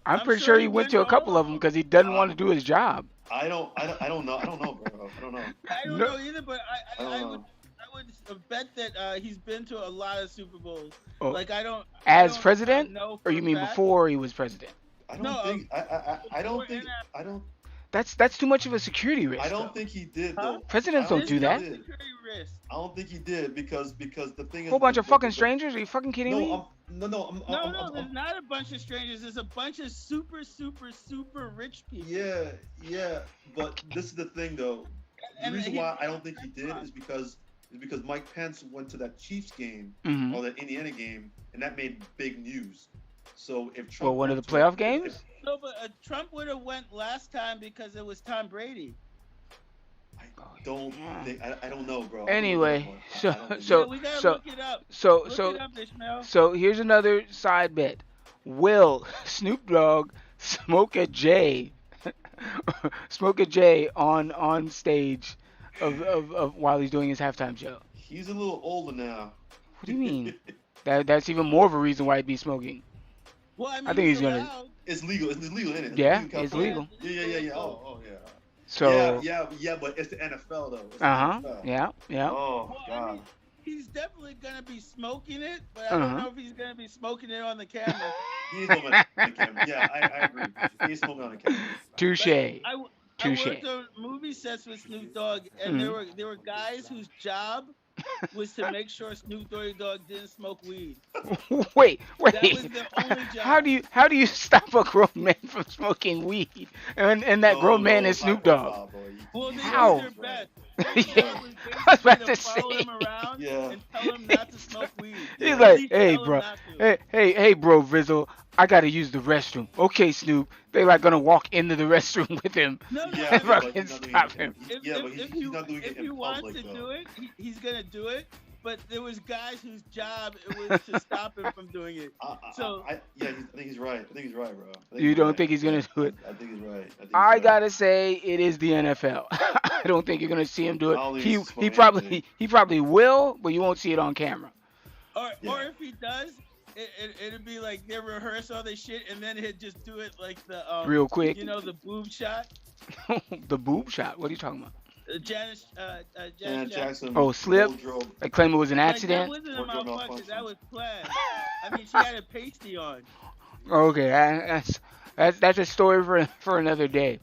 I'm I'm pretty sure sure he he went went to a to couple all of of them them. because he doesn't want to do his job. I don't know. I don't know, bro. I don't know. I don't No. know either, but I don't I know. would bet that he's been to a lot of Super Bowls. Oh, Like I don't. as I don't, president, know or for you a mean fact. before he was president? I don't No, think. I don't before think. and after. I don't. That's too much of a security risk. I though. don't think he did Huh? though. Presidents I don't There's do no that. security risk. I don't think he did because the thing is. Whole bunch of fucking the- strangers? Are you fucking kidding me? No, I'm There's not a bunch of strangers. There's a bunch of super rich people. yeah. But this is the thing though. The And reason he- why I don't think he did is because Mike Pence went to that Chiefs game Mhm. or that Indiana game, and that made big news. So if Trump Well, one of the went to- playoff games? No, but Trump would have went last time because it was Tom Brady. I don't think I don't know, bro. Anyway, I so don't think- so Yeah, we gotta so look it up. so Look so it up, Ishmael. so here's another side bet. Will Snoop Dogg smoke a J, smoke a J on stage of while he's doing his halftime show? he's a little older now. What do you mean? That's even more of a reason why he'd be smoking. Well, I mean, I think he's gonna- allowed. It's legal. It's legal, isn't it? Yeah, in it's California. legal. Yeah. Oh, yeah. So Yeah, but it's the NFL though. It's the uh-huh. NFL. Yeah. Oh Well, I God. mean, he's definitely gonna be smoking it, but I don't Uh-huh. know if he's gonna be smoking it on the camera. He is smoking on the camera. Yeah, I agree. He is smoking on the camera. Touche. I Touche. worked on movie sets with Snoop Dogg, and Mhm. there were guys whose job was to make sure Snoop Dogg didn't smoke weed. Wait. That was the only job. How do you stop a grown man from smoking weed? And that grown man is Snoop Dogg. Well, they How? did their best. Yeah, Was I was about basically to follow say. him around Yeah. and tell him not to smoke weed. He's At like, least hey, tell him bro. not to. Hey, bro, Vizzle. I gotta use the restroom. Okay, Snoop. They like gonna walk into the restroom with him. No, Yeah, And but fucking he's not doing stop it. him. Yeah, but he's not doing it if in he wants public to though. do it, he's gonna do it. But there was guys whose job it was to stop him from doing it. So- I think he's right. I think he's right, bro. You don't think he's gonna do it? I think he's right. I gotta say, it is the NFL. I don't think you're gonna see him do I don't it. think He he's he smoking probably he probably will, but you won't see it on camera. Or Yeah. if he does, it'd be like they rehearse all this shit and then he'd just do it like the Real quick. you know, the boob shot. The boob shot. What are you talking about? Janet Janet Jackson. Jackson. Oh, slip? wardrobe. Like claim it was an Like, accident. that wasn't a Wardrobe malfunction. malfunction. That was planned. I mean, she had a pasty on. Okay, that's a story for another day.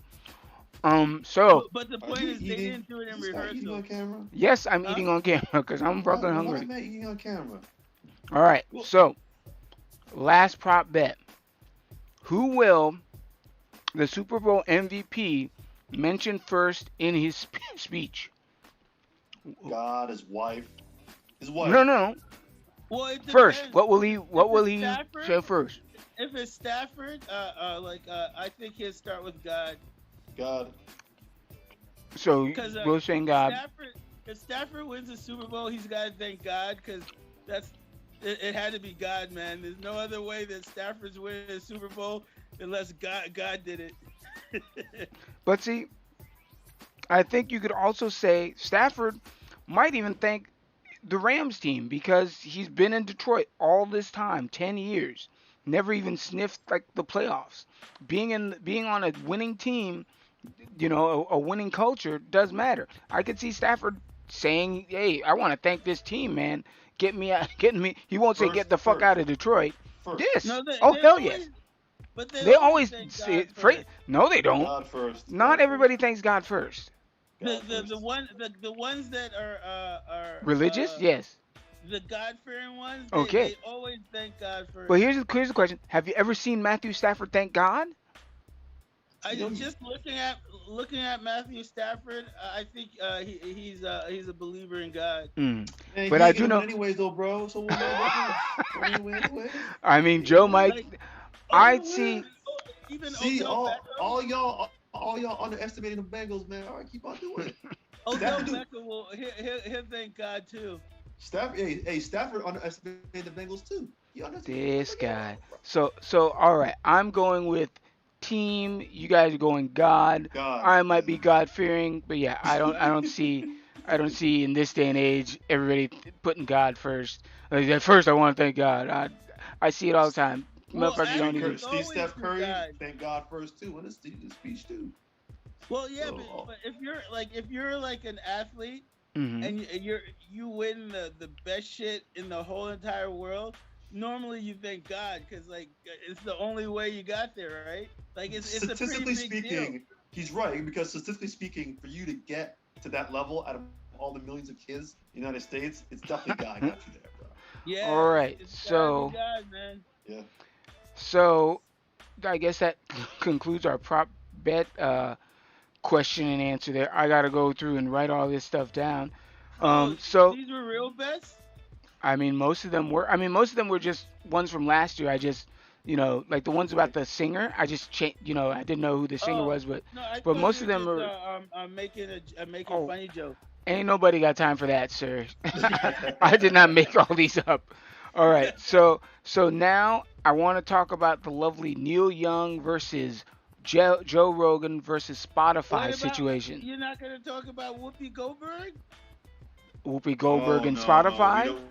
So But the Are point you is, they eating- didn't do it in you start eating rehearsal. on camera? yes, I'm Huh? eating on camera because I'm fucking Why hungry. am I eating on camera? All right, so last prop bet: who will the Super Bowl MVP mention first in his speech? God, his wife. His wife. No. Well, it First, depends. what will he Stafford? say first? If it's Stafford, I think he'll start with God. God. So Because we're saying God. If Stafford wins the Super Bowl, he's got to thank God because it had to be God, man. There's no other way that Stafford's winning the Super Bowl unless God did it. But see, I think you could also say Stafford might even thank the Rams team because he's been in Detroit all this time, 10 years, never even sniffed like the playoffs. Being on a winning team, a winning culture does matter. I could see Stafford saying, "Hey, I want to thank this team, man. Get me out, getting me." He won't say, "Get the fuck First, out of Detroit." first. This. No, they Oh they hell yes. always, but they They always always thank say God it. first. No, they don't. God first. Not God everybody first. thanks God first. God The first. one the ones that are Religious, yes. the God fearing ones, Okay. they always thank God But first. here's the question: have you ever seen Matthew Stafford thank God? I You know, just looking at Matthew Stafford. I think he's a believer in God. Mm. man, But he I ain't do gonna win know. anyways, though, bro. So what made a difference? He ain't win anyways. I mean, He ain't Joe gonna win. might. Like I'd even see. even See, Odell all Beckham. all y'all underestimating the Bengals, man. All right, keep on doing it. Odell Stafford do. Beckham will he'll thank God too. Stafford underestimated the Bengals too. He underestimated the This Bengals, guy. bro. So all right. I'm going with team. You guys are going God. God, I might yeah. be God fearing, but yeah, I don't see in this day and age everybody putting God first. Like, at first, I want to thank God. I see it all the time. Well, Motherfuckers don't Steve, athletes even. always Steph do Curry, God. thank God first too in his speech too. Well, yeah, So but if you're like an athlete Hmm. and you win the best shit in the whole entire world, normally you thank God because like it's the only way you got there, right? Like it's a pretty statistically big deal. speaking, he's right because statistically speaking, for you to get to that level out of all the millions of kids in the United States, it's definitely God got you there, bro. Yeah, All it's right. it's gotta be So God, man. Yeah. so I guess that concludes our prop bet question and answer there. I gotta go through and write all this stuff down. Oh, So these were real bets. I mean, most of them were. I mean, most of them were just ones from last year. I just, like the ones about the singer. I just changed. I didn't know who the singer Oh was, but no, I but thought you most were of them just are. making Oh, funny jokes. ain't nobody got time for that, sir. I did not make all these up. All right, so now I want to talk about the lovely Neil Young versus Joe Rogan versus What Spotify about situation. you're not gonna talk about Whoopi Goldberg? Whoopi Oh Goldberg and no, we Spotify. don't.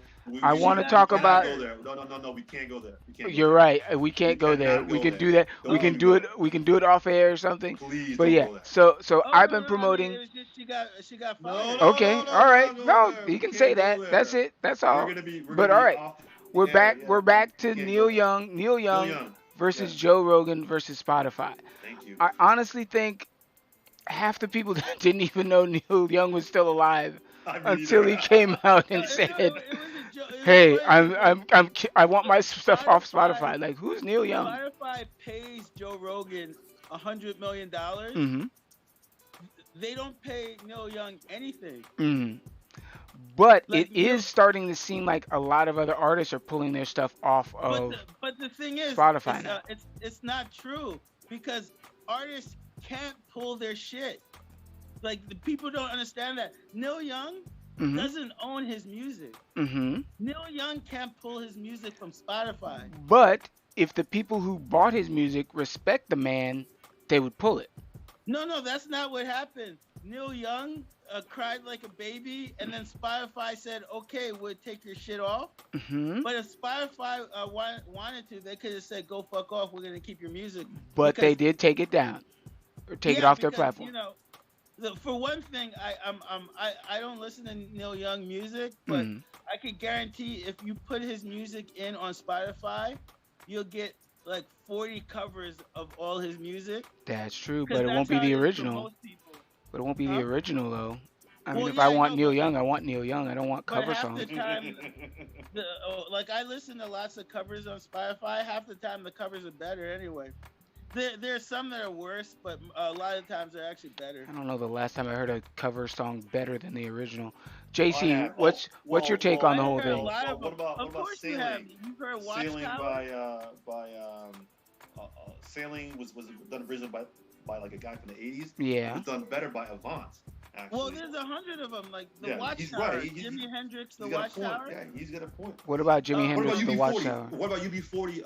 I She want to got talk Cannot about. go fired. there. No. We can't go there. We can't go You're there. right. We We can't go there. cannot We go can there. do that. We Don't can even do go it. there. We can do it off air or something. Please But don't yeah. go there. So Oh I've no, been no, I mean it promoting. was just she got No, fired. no, no, Okay. no. All We're right. not going No, there. you We can say can't go that. That's there. it. That's We're all. gonna be we're But gonna all be right. off. We're Yeah, back. yeah. We're back We to can't go Neil there. Young. Neil Neil Young Young. versus Yes. Joe Rogan versus Spotify. Thank you. I honestly think half the people didn't even know Neil Young was still alive I mean until either. he came out No, and said, it was a joke. It was "Hey, funny because I want my stuff off Spotify Spotify." Like, who's Neil Young? Spotify pays Joe Rogan $100 million. Mm-hmm. They don't pay Neil Young anything. Mm-hmm. But it Like Neil, is starting to seem like a lot of other artists are pulling their stuff off but of the thing is, Spotify now. it's not true because artists can't pull their shit. Like the people don't understand that Neil Young Mm-hmm. doesn't own his music. Mm-hmm. Neil Young can't pull his music from Spotify. But if the people who bought his music respect the man, they would pull it. No, that's not what happened. Neil Young cried like a baby, and then Spotify said, "Okay, we'll take your shit off." Mm-hmm. But if Spotify wanted to, they could have said, "Go fuck off. We're gonna keep your music." But they Because did take it down or take it yeah, off their because platform. for one thing, I don't listen to Neil Young music, but Mm-hmm. I could guarantee if you put his music in on Spotify, you'll get like 40 covers of all his music That's true, because but it won't that's be how the it is for original. most people. But it won't be the Huh? original though. I mean, Well, if yeah, I I want know, Neil Young, I want Neil Young. I don't want but cover half the songs. time, like I listen to lots of covers on Spotify. Half the time, the covers are better anyway. There's some that are worse, but a lot of times they're actually better. I don't know the last time I heard a cover song better than the original. I JC, have. Oh, what's your well, take well, on the I whole heard a thing? lot well. of What them. about Of course you have. sailing? You've heard Sailing Watchtower. Sailing was done originally by like a guy from the 80s. It Yeah. was done better by Avant, actually. Well, there's 100 of them, like the Yeah, he's Watchtower, right. Jimi Hendrix, the He's got a point. Watchtower. Yeah, he's got a point. What about Jimi What What Hendrix, about The UB40? Watchtower? What about UB40?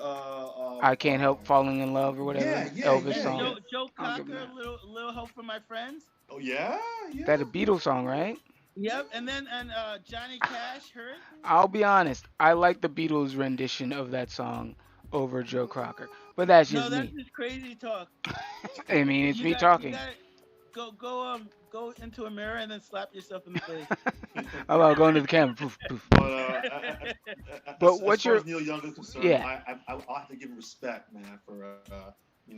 I Can't Help Falling in Love or whatever. Yeah, Elvis yeah, song. yeah. Joe I'll give him Cocker, that. Little Hope for My Friends. Oh yeah, yeah. That a Beatles song, right? Yep, and then Johnny Cash hurt. I'll be honest. I like the Beatles' rendition of that song over Joe Crocker, but that's No, just that's me. just crazy talk. I mean, it's me You talking. got go into a mirror and then slap yourself in the face. How about going to the camera? Poof, poof, But poof. But as what's far your? as Neil Young is concerned, Yeah. I have to give him respect, man, for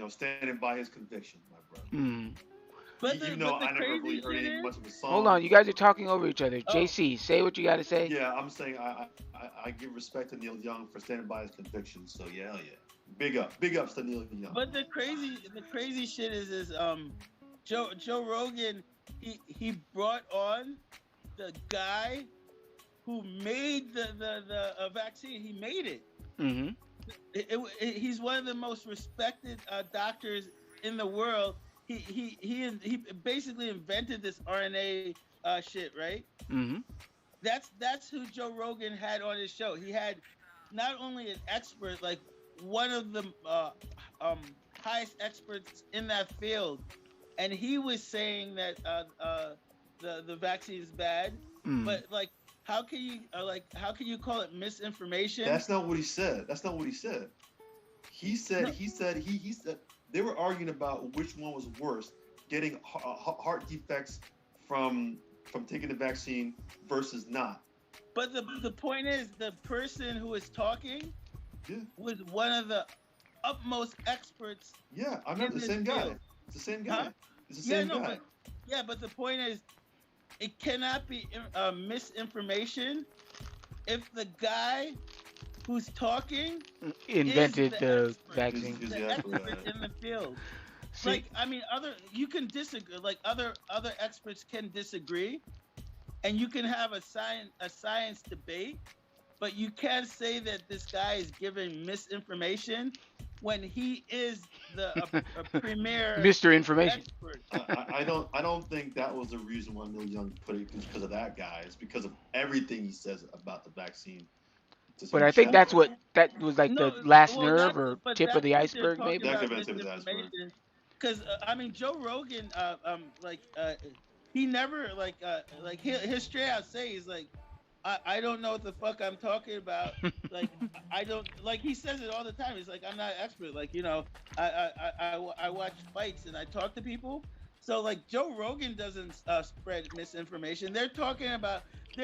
standing by his convictions, my brother. Mm. Even though But the I never really crazy heard shit any is, much of his Hold on, songs. you guys are talking over each other. oh, JC, say what you got to say. Yeah, I'm saying I give respect to Neil Young for standing by his convictions. So yeah, hell yeah, big ups to Neil Young. but the crazy shit is Joe Rogan, he brought on the guy who made the vaccine. He made it. Hmm. He's one of the most respected doctors in the world. He basically invented this RNA shit, right? Hmm. That's who Joe Rogan had on his show. He had not only an expert, like one of the highest experts in that field, and he was saying that the vaccine is bad, Mm. but like how can you call it misinformation? That's not what he said. That's not what he said. No, He said they were arguing about which one was worse, getting heart defects from taking the vaccine versus not. but the point is, the person who was talking Yeah, was one of the utmost experts yeah, I in remember the this same guy. field. It's the same Huh? guy. It's the Yeah, same no, guy. but yeah, but the point is, it cannot be misinformation if the guy who's talking is Invented the the expert, vaccine. Is the the expert expert at it. in the field. See, Like, I mean, other you can disagree. Like other experts can disagree, and you can have a science debate, but you can't say that this guy is giving misinformation when he is a premier Mr. Information. expert. I don't think that was the reason why Neil Young put it because of that guy. It's because of everything he says about the vaccine. Just But in I think general. that's what that was like No, the last well, nerve or tip of that's the what they're iceberg, talking maybe. That about could have been tip of the iceberg. misinformation. Because I mean, Joe Rogan, he never like he'll straight out say he's like, I don't know what the fuck I'm talking about. Like I don't like he says it all the time. He's like, I'm not an expert. Like I watch fights and I talk to people. So like Joe Rogan doesn't spread misinformation. They're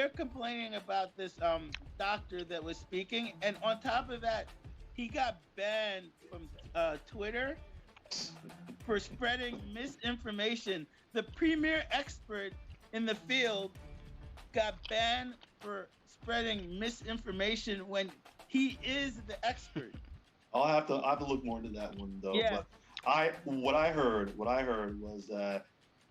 complaining about this doctor that was speaking, and on top of that, he got banned from Twitter for spreading misinformation. The premier expert in the field got banned for spreading misinformation when he is the expert. I have to look more into that one though. Yeah. But what I heard was that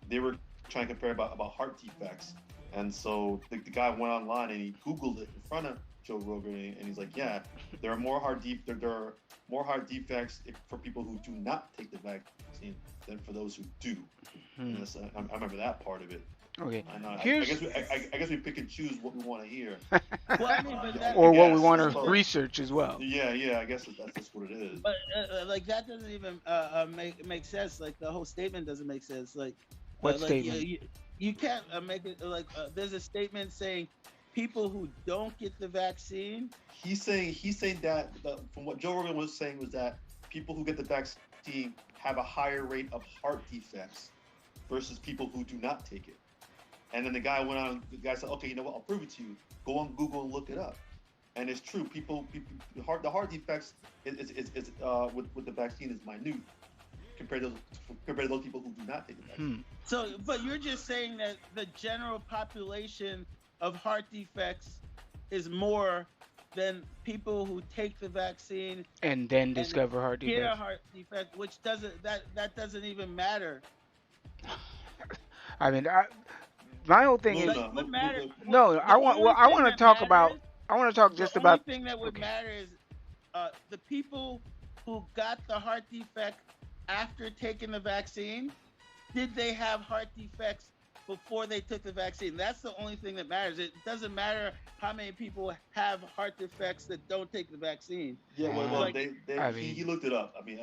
they were trying to compare about heart defects, and so the guy went online and he Googled it in front of Joe Rogan, and he's like, yeah, there are more heart defects for people who do not take the vaccine than for those who do. Hmm. And I remember that part of it. Okay. I know. Here's I guess we pick and choose what we want to hear. Well, I mean, but that or what we Yes, want I to suppose. research as well. Yeah. I guess that's just what it is. but like that doesn't even make sense. Like the whole statement doesn't make sense. What Like statement? you can't make it like there's a statement saying people who don't get the vaccine. He's saying that from what Joe Rogan was saying was that people who get the vaccine have a higher rate of heart defects versus people who do not take it. And then the guy said, okay, you know what? I'll prove it to you. Go on Google and look it up. And it's true. The heart defects with the vaccine is minute compared to those people who do not take the Hmm. vaccine. So, but you're just saying that the general population of heart defects is more than people who take the vaccine And then and discover heart get a defects. heart defect, which that doesn't even matter. I mean, my whole thing is Like Luna, what matter? no. The only I thing want to that talk about. matters, I want to talk the just only about. thing that would Okay. matter is the people who got the heart defect after taking the vaccine. Did they have heart defects before they took the vaccine? That's the only thing that matters. It doesn't matter how many people have heart defects that don't take the vaccine. Yeah, well, Like, I he mean, looked it up. I mean,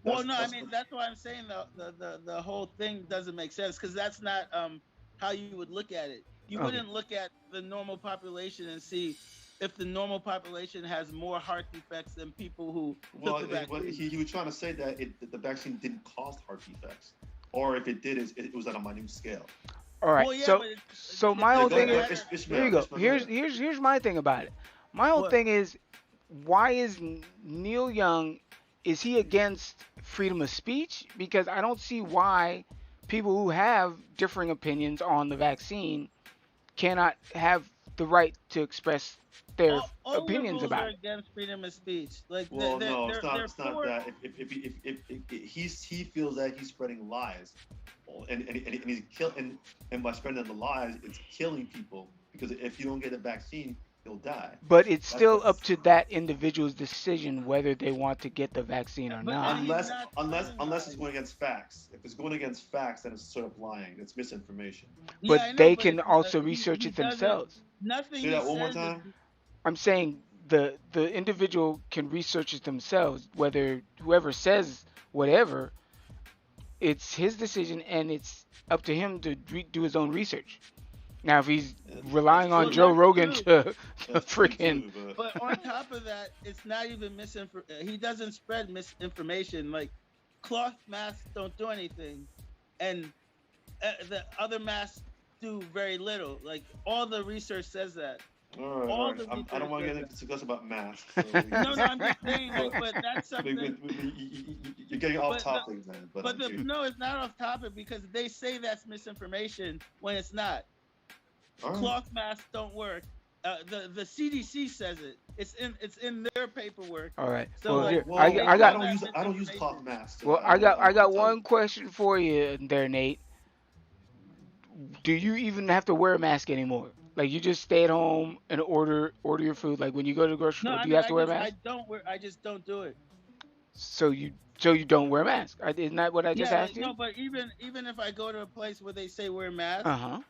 well, no, I mean that's why I'm saying the whole thing doesn't make sense because that's not how you would look at it. You Okay. wouldn't look at the normal population and see if the normal population has more heart defects than people who Well, took the vaccine. he was trying to say that the vaccine didn't cause heart defects, or if it did, it was at a minute scale. All right. Well, yeah, So but so my whole Go thing ahead, is Ishmael, here you go. Ishmael, Here's ahead. here's my thing about it. My whole What? thing is, why is Neil Young, is he against freedom of speech? Because I don't see why people who have differing opinions on the vaccine cannot have the right to express their all opinions liberals about are it. against freedom of speech. Like Well, no, they're it's not for. that. If he feels that he's spreading lies, and he's and by spreading the lies, it's killing people because if you don't get a vaccine, you'll die. But it's still That's- up to that individual's decision whether they want to get the vaccine or But- not. and he's not Unless telling it's lies. going against facts. If it's going against facts, then it's sort of lying. It's misinformation. But Yeah, I know, they but can it's, also he research it doesn't. themselves. Nothing Say he that one more says. time. I'm saying the individual can research it themselves. Whether whoever says whatever, it's his decision, and it's up to him to do his own research. Now, if he's relying on Well, Joe that's Rogan true. to That's true, freaking, too, But on top of that, it's not even misinformation. He doesn't spread misinformation. Like cloth masks don't do anything, and the other masks do very little. Like all the research says that. all right, all all right. the I don't want to get research into discussion about masks. So No, I'm just saying. Like, but that's something. you're getting off But topic, man. But no, it's not off topic because they say that's misinformation when it's not. all right. Cloth masks don't work. The CDC says it. It's in their paperwork. all right. So, Well, like, here Well, I got. I don't use cloth masks. so Well, I got don't tell one you. question for you there, Nate. Do you even have to wear a mask anymore? Like you just stay at home and order your food. Like when you go to the grocery No, store, I do mean, you have to wear a I mask? don't wear. I just don't do it. So you don't wear a mask. Isn't that what I just asked you? No, but even if I go to a place where they say wear a mask, Uh huh.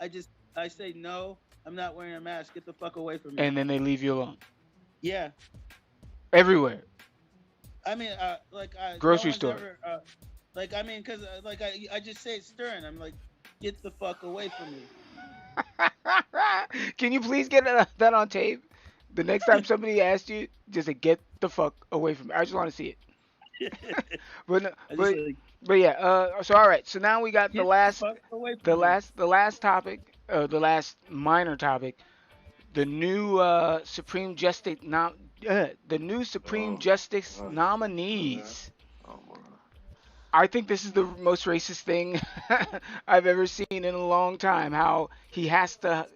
I say no. I'm not wearing a mask. Get the fuck away from me. And then they leave you alone Yeah. everywhere. I mean, Grocery no one's store. Ever, like I mean, cause like I just say it stern. I'm like, get the fuck away from me. Can you please get that on tape? The next time somebody asks you, just say, get the fuck away from me. I just want to see it. But no, I just but like, but yeah. So all right. So now we got get the last fuck away from the me. last topic, the last minor topic, the new Supreme Justice the new Supreme Oh, Justice right. nominees. Oh, my. I think this is the most racist thing I've ever seen in a long time. How he has to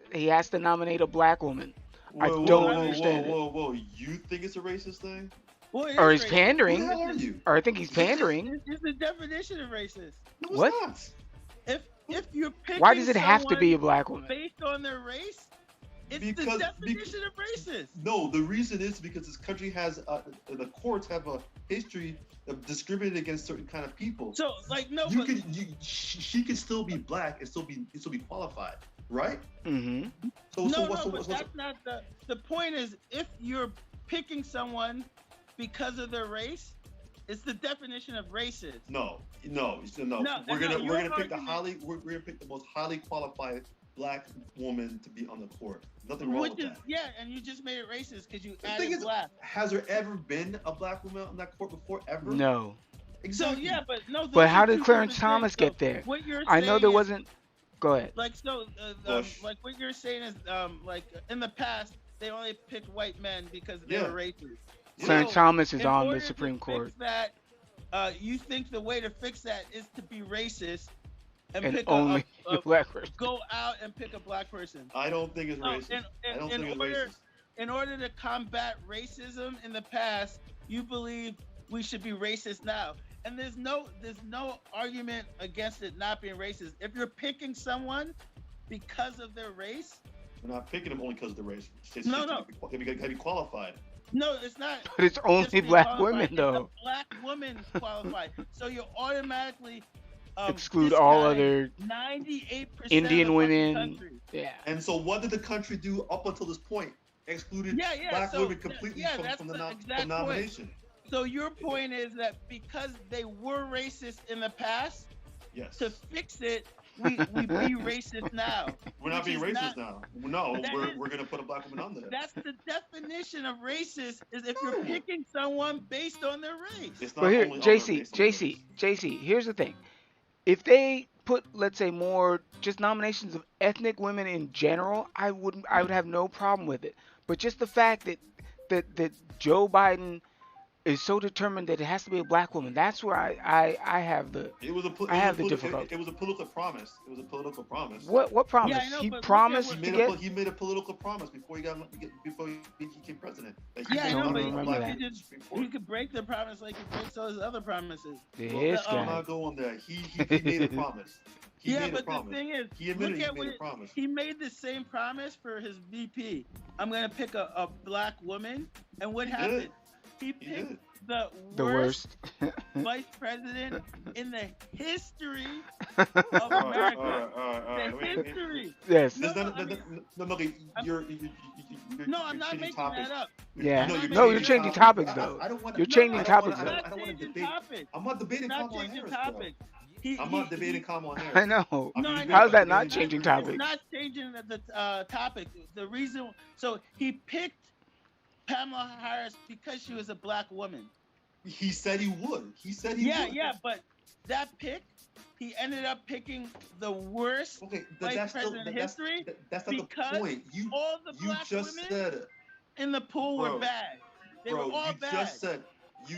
nominate a black woman. I don't understand it. Whoa! You think it's a racist thing? Well, it Or is he's racist. Who pandering. the hell are you? Or I think he's pandering. It's the definition of racist. No, it's What? not. If you're picking Why does it have to be a someone black woman? based on their race, it's the Because- definition of racist. No, the reason is because this country has the courts have a history of discriminating against certain kind of people. So like no, you but can she can still be black and still be qualified, right? Mm-hmm. but that's not the point. Is if you're picking someone because of their race, it's the definition of racist. No. We're No, gonna pick your we're gonna pick the most highly qualified black woman to be on the court. Nothing wrong with that. And you just made it racist because you The thing added is, black. has there ever been a black woman on that court before? Ever? No. So Exactly. yeah, but no. those But how are did two Clarence different Thomas things, get though. there? What you're I know saying there is- wasn't. Go ahead. Like so, Bush. like what you're saying is, like in the past they only picked white men because they Yeah. were racist. Clarence So, Thomas is in on order the to Supreme fix Court. That you think the way to fix that is to be racist and And pick only a a black person. go out and pick a black person. I don't think it's No, racist. I don't in think it's order- racist. In order to combat racism in the past, you believe we should be racist now. And there's no argument against it not being racist. If you're picking someone because of their race, We're not picking them only because of the race. No. They gotta be qualified. no, it's not. But it's just only being black qualified. women It's though. a black woman qualified. So you automatically Exclude all discount other 98% Indian of the women. country. Yeah. And so, what did the country do up until this point? Excluded Yeah, yeah, black so, women completely yeah, that's from the the exact point. nomination. So your point is that because they were racist in the past, Yes. to fix it, we be racist now, We're not which being is racist not. now. No, That is we're gonna put a black woman on there. that's the definition of racist is if you're No, picking someone based on their race. it's But not here, only on their JC, based on their JC, race. JC. Here's the thing: if they put, let's say, more just nominations of ethnic women in general, I would have no problem with it. But just the fact that Joe Biden is so determined that it has to be a black woman, that's where I have the It difficulty. was a political promise. It was a political promise. What Yeah, promise? I know, He but look at promised what. to get. He made a political promise before he became president that he Yeah, I was don't know, not but going to remember black that. he could just Supreme Court. he could break the promise like he breaks all his other promises. This The, Do guy. not go on there. He made a promise. He Yeah, made a but the promise. thing is, He admitted look he at made what a promise. he made the same promise for his VP. I'm gonna pick a black woman, and what He happened? did. He He picked did. the The worst worst. vice president in the history All of right, all America. right, all right. The Wait. history. Yes. No, There's no, not, I mean, no, no, you're no, I'm not changing making topics. that up. Yeah. I'm not No, making you're that changing up. topics though. I don't want You're to. No, changing no, topics I'm though. not I don't want to changing debate. topics. I'm not debating Not Kamala changing Harris, bro. topics. I'm not debating Kamala I Harris. know. I'm No, I debating- know. How's that I'm not debating changing Supreme It's Court. topics? not changing the topic. The reason, so he picked Pamela Harris because she was a black woman. He said he would. He said he would. Yeah, but that pick, he ended up picking the worst Okay, but vice that's still president that's history that's not the because point. all the You black just women said it, in the pool bro. were bad. They bro. were all You bad. just said he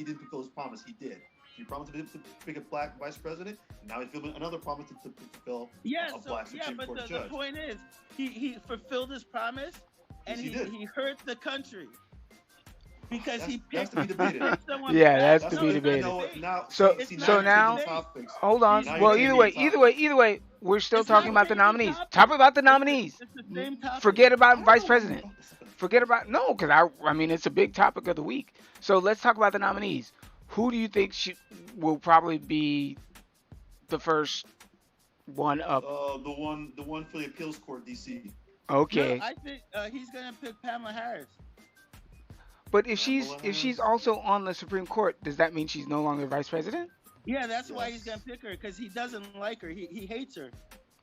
didn't fulfill his promise. He did. He promised to pick a black vice president. Now he's fulfilling another promise to fulfill Yeah, a black Supreme but Court the judge. point is, he fulfilled his promise, and Yes, he did. he hurt the country because he That's picked, to be debated. picked someone Yeah, bad. that's to No, be it's not debated. You know what? debate. Now, So- see, so now you're now- changing topics. Hold on. Now you're Well, changing either way, we're still It's talking not about the changing nominees. topics. Talk about the nominees. It's the same topic. Forget I about don't vice know president. about this. Forget about no, because I mean it's a big topic of the week. So let's talk about the nominees. Who do you think will probably be the first one up? The one for the appeals court, DC. Okay, No, I think he's gonna pick Pamela Harris. but if Kamala she's Harris. also on the Supreme Court, does that mean she's no longer vice president? Yeah, that's why Yes. he's gonna pick her because he doesn't like her. He hates her.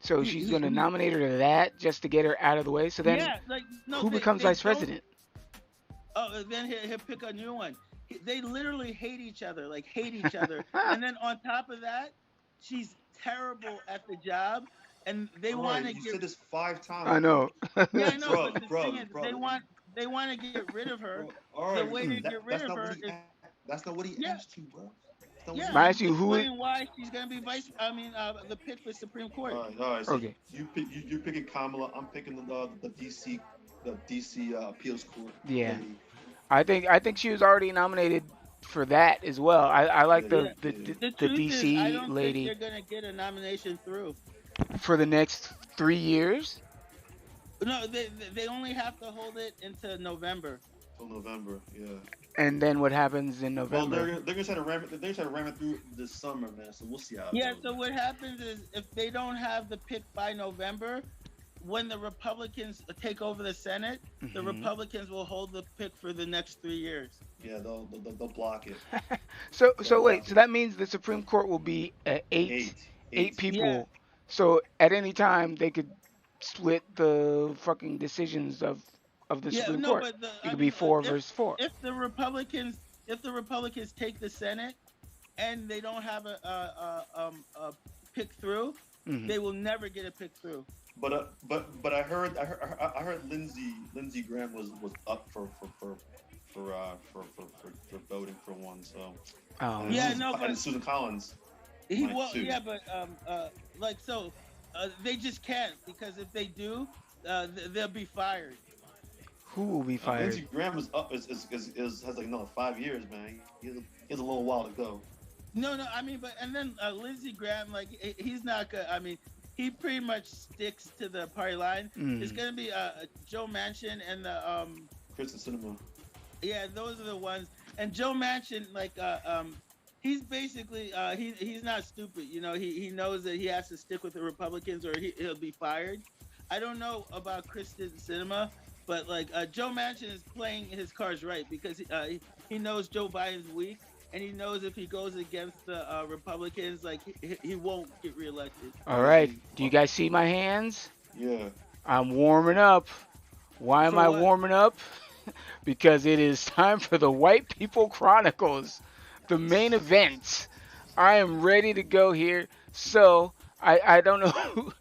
So she's going to nominate her to that just to get her out of the way. So then, yeah, like no, who they- becomes they vice don't- president? Oh, then he'll pick a new one. They literally hate each other, like hate each other. And then on top of that, she's terrible at the job, and they All want right, to you get. said this 5 times. I know. Yeah, I know, Bro, but the bro, thing is, bro. they want to get rid of her. Bro, all right, The way to get rid that's of not her what he is- that's not what he Yeah. asked you, bro. That's not what Yeah, he Mind asked you, who- explain why she's gonna be the pick for Supreme Court. All right. So Okay. you're picking Kamala. I'm picking the DC appeals court. Yeah. lady. I think she was already nominated for that as well. I like Yeah. the The truth DC is, I don't lady think they're gonna get a nomination through. for the next 3 years. No, they only have to hold it into November. Till November. Yeah. And then what happens in Well, November? they're gonna try to ram it through this summer, man. So we'll see how. it Yeah, goes. so what happens is if they don't have the pick by November, when the Republicans take over the Senate, the Mhm. Republicans will hold the pick for the next 3 years. Yeah, they'll block it. So wait, so that means the Supreme Court will be eight people. Yeah. So at any time they could split the fucking decisions of the Yeah, Supreme no, Court. but It could be 4 versus 4. If the Republicans take the Senate and they don't have a pick through, Mhm. they will never get a pick through. But I heard Lindsey Graham was up for voting for one. So Oh, and Yeah, Susan, no, but- and Susan Collins. He Mine will, too. yeah, but they just can't because if they do, they'll be fired. who will be fired? Lindsey Graham is up has like another 5 years, man. He has a little while to go. No, I mean, but and then Lindsey Graham, like he's not good. I mean, he pretty much sticks to the party line. Mm. It's gonna be Joe Manchin and the Kristen Sinema. yeah, those are the ones. And Joe Manchin, like he's basically he's not stupid. You know, he knows that he has to stick with the Republicans or he'll be fired. I don't know about Kristen Sinema, but like Joe Manchin is playing his cards right because he knows Joe Biden's weak and he knows if he goes against the Republicans, like he won't get reelected. All right. Easy. Do you guys see my hands? Yeah. I'm warming up. Why am For I what? warming up? Because it is time for the White People Chronicles, the main event. I am ready to go here. So I don't know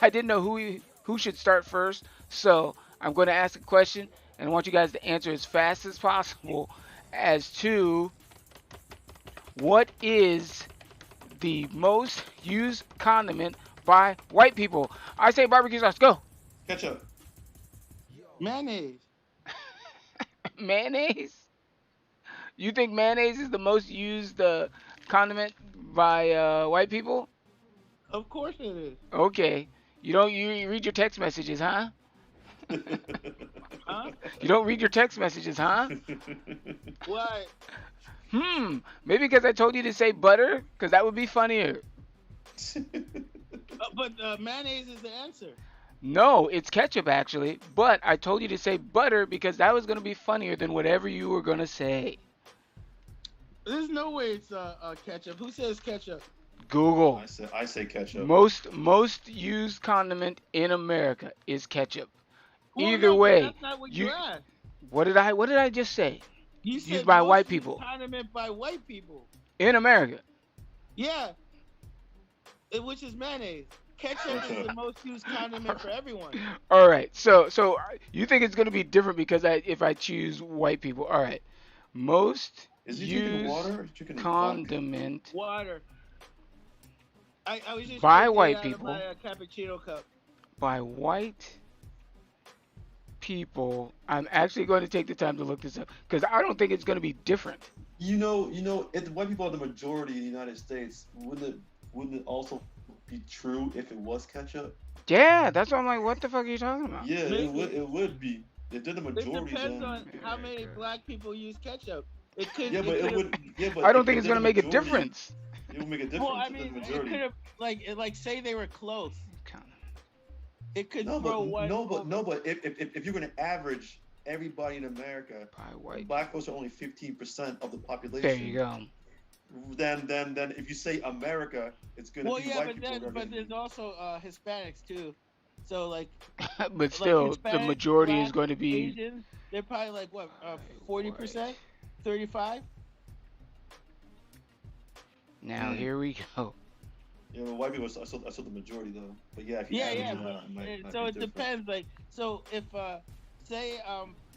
I didn't know who should start first. So I'm going to ask a question and I want you guys to answer as fast as possible as to what is the most used condiment by white people. I say barbecue sauce. Go. Ketchup. Mayonnaise. Mayonnaise. You think mayonnaise is the most used condiment by white people? Of course it is. Okay. You read your text messages, huh? Huh? You don't read your text messages, huh? What? Maybe because I told you to say butter, because that would be funnier. But mayonnaise is the answer. No, it's ketchup actually. But I told you to say butter because that was gonna be funnier than whatever you were gonna say. There's no way it's ketchup. Who says ketchup? Google. I say ketchup. Most used condiment in America is ketchup. Well, Either no, but way, that's not what you asked. what did I just say? You Used said by most white used people condiment by white people. in America. Yeah, which is mayonnaise. Ketchup is the most used condiment for everyone. All right. So you think it's gonna be different because if I choose white people. All right. Most Is he drinking used water or is he drinking condiment Water. I was just by drinking white out of people my cappuccino cup. by white people. I'm actually going to take the time to look this up because I don't think it's going to be different. If the white people are the majority in the United States, wouldn't it also be true if it was ketchup? Yeah, that's why I'm like, what the fuck are you talking about? Yeah, Maybe. it would be. If they're the It majority, depends then on how many black people use ketchup. It could. yeah, but it it could would. Yeah, but I don't if think it's they're going the to make a majority, difference. it would make a difference Well, I if they're mean, the it majority. could have like say they were close. It could No, throw but one. no, but over. no, but if you're gonna average everybody in America, By white. black folks are only 15% of the population. There you go. Then if you say America, it's gonna Well, be yeah, white but people. then that are but gonna- there's also Hispanics too. So like But still, the Hispanic, majority is black, going to be Asian, they're probably like what 40%, white. 35. Now Mm. here we go. Yeah, well, white people are still the majority though. But yeah, if you Yeah, average yeah. it But, out, might so be it different. depends. Like so if say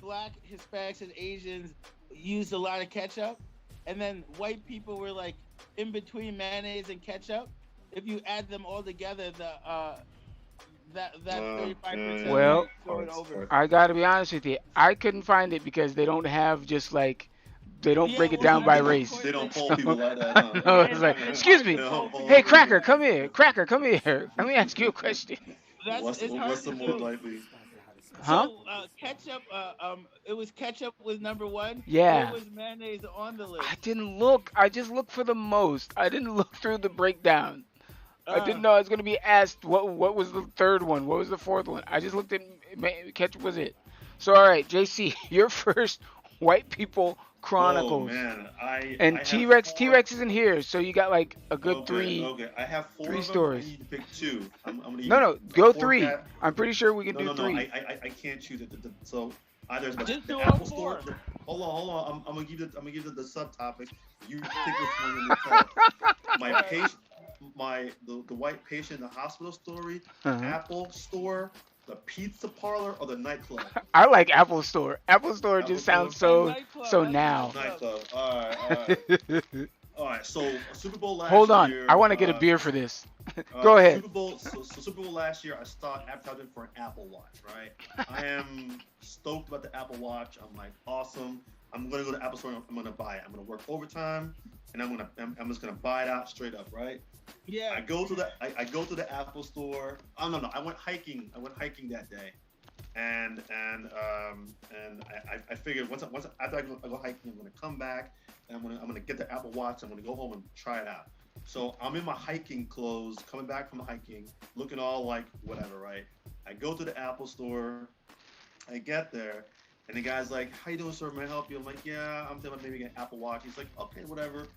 black, Hispanics, and Asians used a lot of ketchup, and then white people were like in between mayonnaise and ketchup. If you add them all together, that 35% Well, might throw it over. I got to be honest with you. I couldn't find it because they don't have just like they don't Yeah, break it well, down I by mean, of race. course They don't they- poll people like that. Huh? No, it's like, it's excuse hard me. to poll people. Hey, Cracker, come here. Cracker, come here. Let me ask you a question. What's It's hard the to more do. likely? Huh? So ketchup, it was ketchup was number one. Yeah. Or was mayonnaise on the list? I didn't look. I just looked for the most. I didn't look through the breakdown. I didn't Uh, know I was going to be asked what was the third one? What was the fourth one? I just looked at ketchup was it. So all right, JC, your first white people Oh chronicles. man, And I have T-Rex four- T-Rex isn't here, so you got like a good okay, three. Okay, I have four three of them. stories. I need to pick two. I'm gonna No, use go four three. cat- I'm pretty sure we can No, do no, no. three. I can't choose it. So either the, Just the do Apple all Store. four. Hold on. I'm gonna give it the subtopic. You pick which one you tell. My patient, the white patient in the hospital story, Uh-huh. Apple Store, the pizza parlor, or the nightclub. I like Apple Store. Apple Store Apple just Store. sounds so Nightclub, so that's now. Nightclub. All right. All right. So Super Bowl last Hold on, year. I want to get a beer for this. Go ahead. Super Bowl. So Super Bowl last year, I started advertising for an Apple Watch. Right. I am stoked about the Apple Watch. I'm like, awesome. I'm gonna go to the Apple Store. And I'm gonna buy it. I'm gonna work overtime, and I'm just gonna buy it out straight up. Right. yeah. I go to the Apple Store. Oh no, I went hiking. I went hiking that day, and I figured once after I go hiking, I'm gonna come back and I'm gonna get the Apple Watch. I'm gonna go home and try it out. So I'm in my hiking clothes, coming back from the hiking, looking all like whatever, right? I go to the Apple Store. I get there, And the guy's like, "How you doing, sir? May I help you?" I'm like, "Yeah, I'm thinking about maybe getting an Apple Watch." He's like, "Okay, whatever."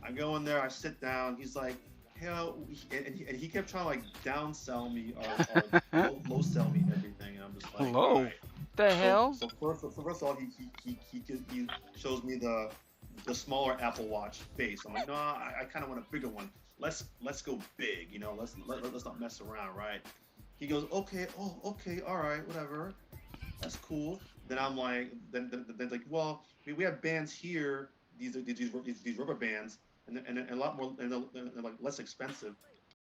I go in there, I sit down. He's like, "Hell," and he kept trying to like down sell me or low sell me everything, and I'm just like, "All Hello. right." The So hell? first of all, he shows me the smaller Apple Watch face. I'm like, "No, I kind of want a bigger one. Let's go big, you know. Let's not mess around, right?" He goes, "Okay, oh, okay, all right, whatever. That's cool." Then I'm like, then like, well, we have bands here. These rubber bands, and a lot more, and they're like less expensive.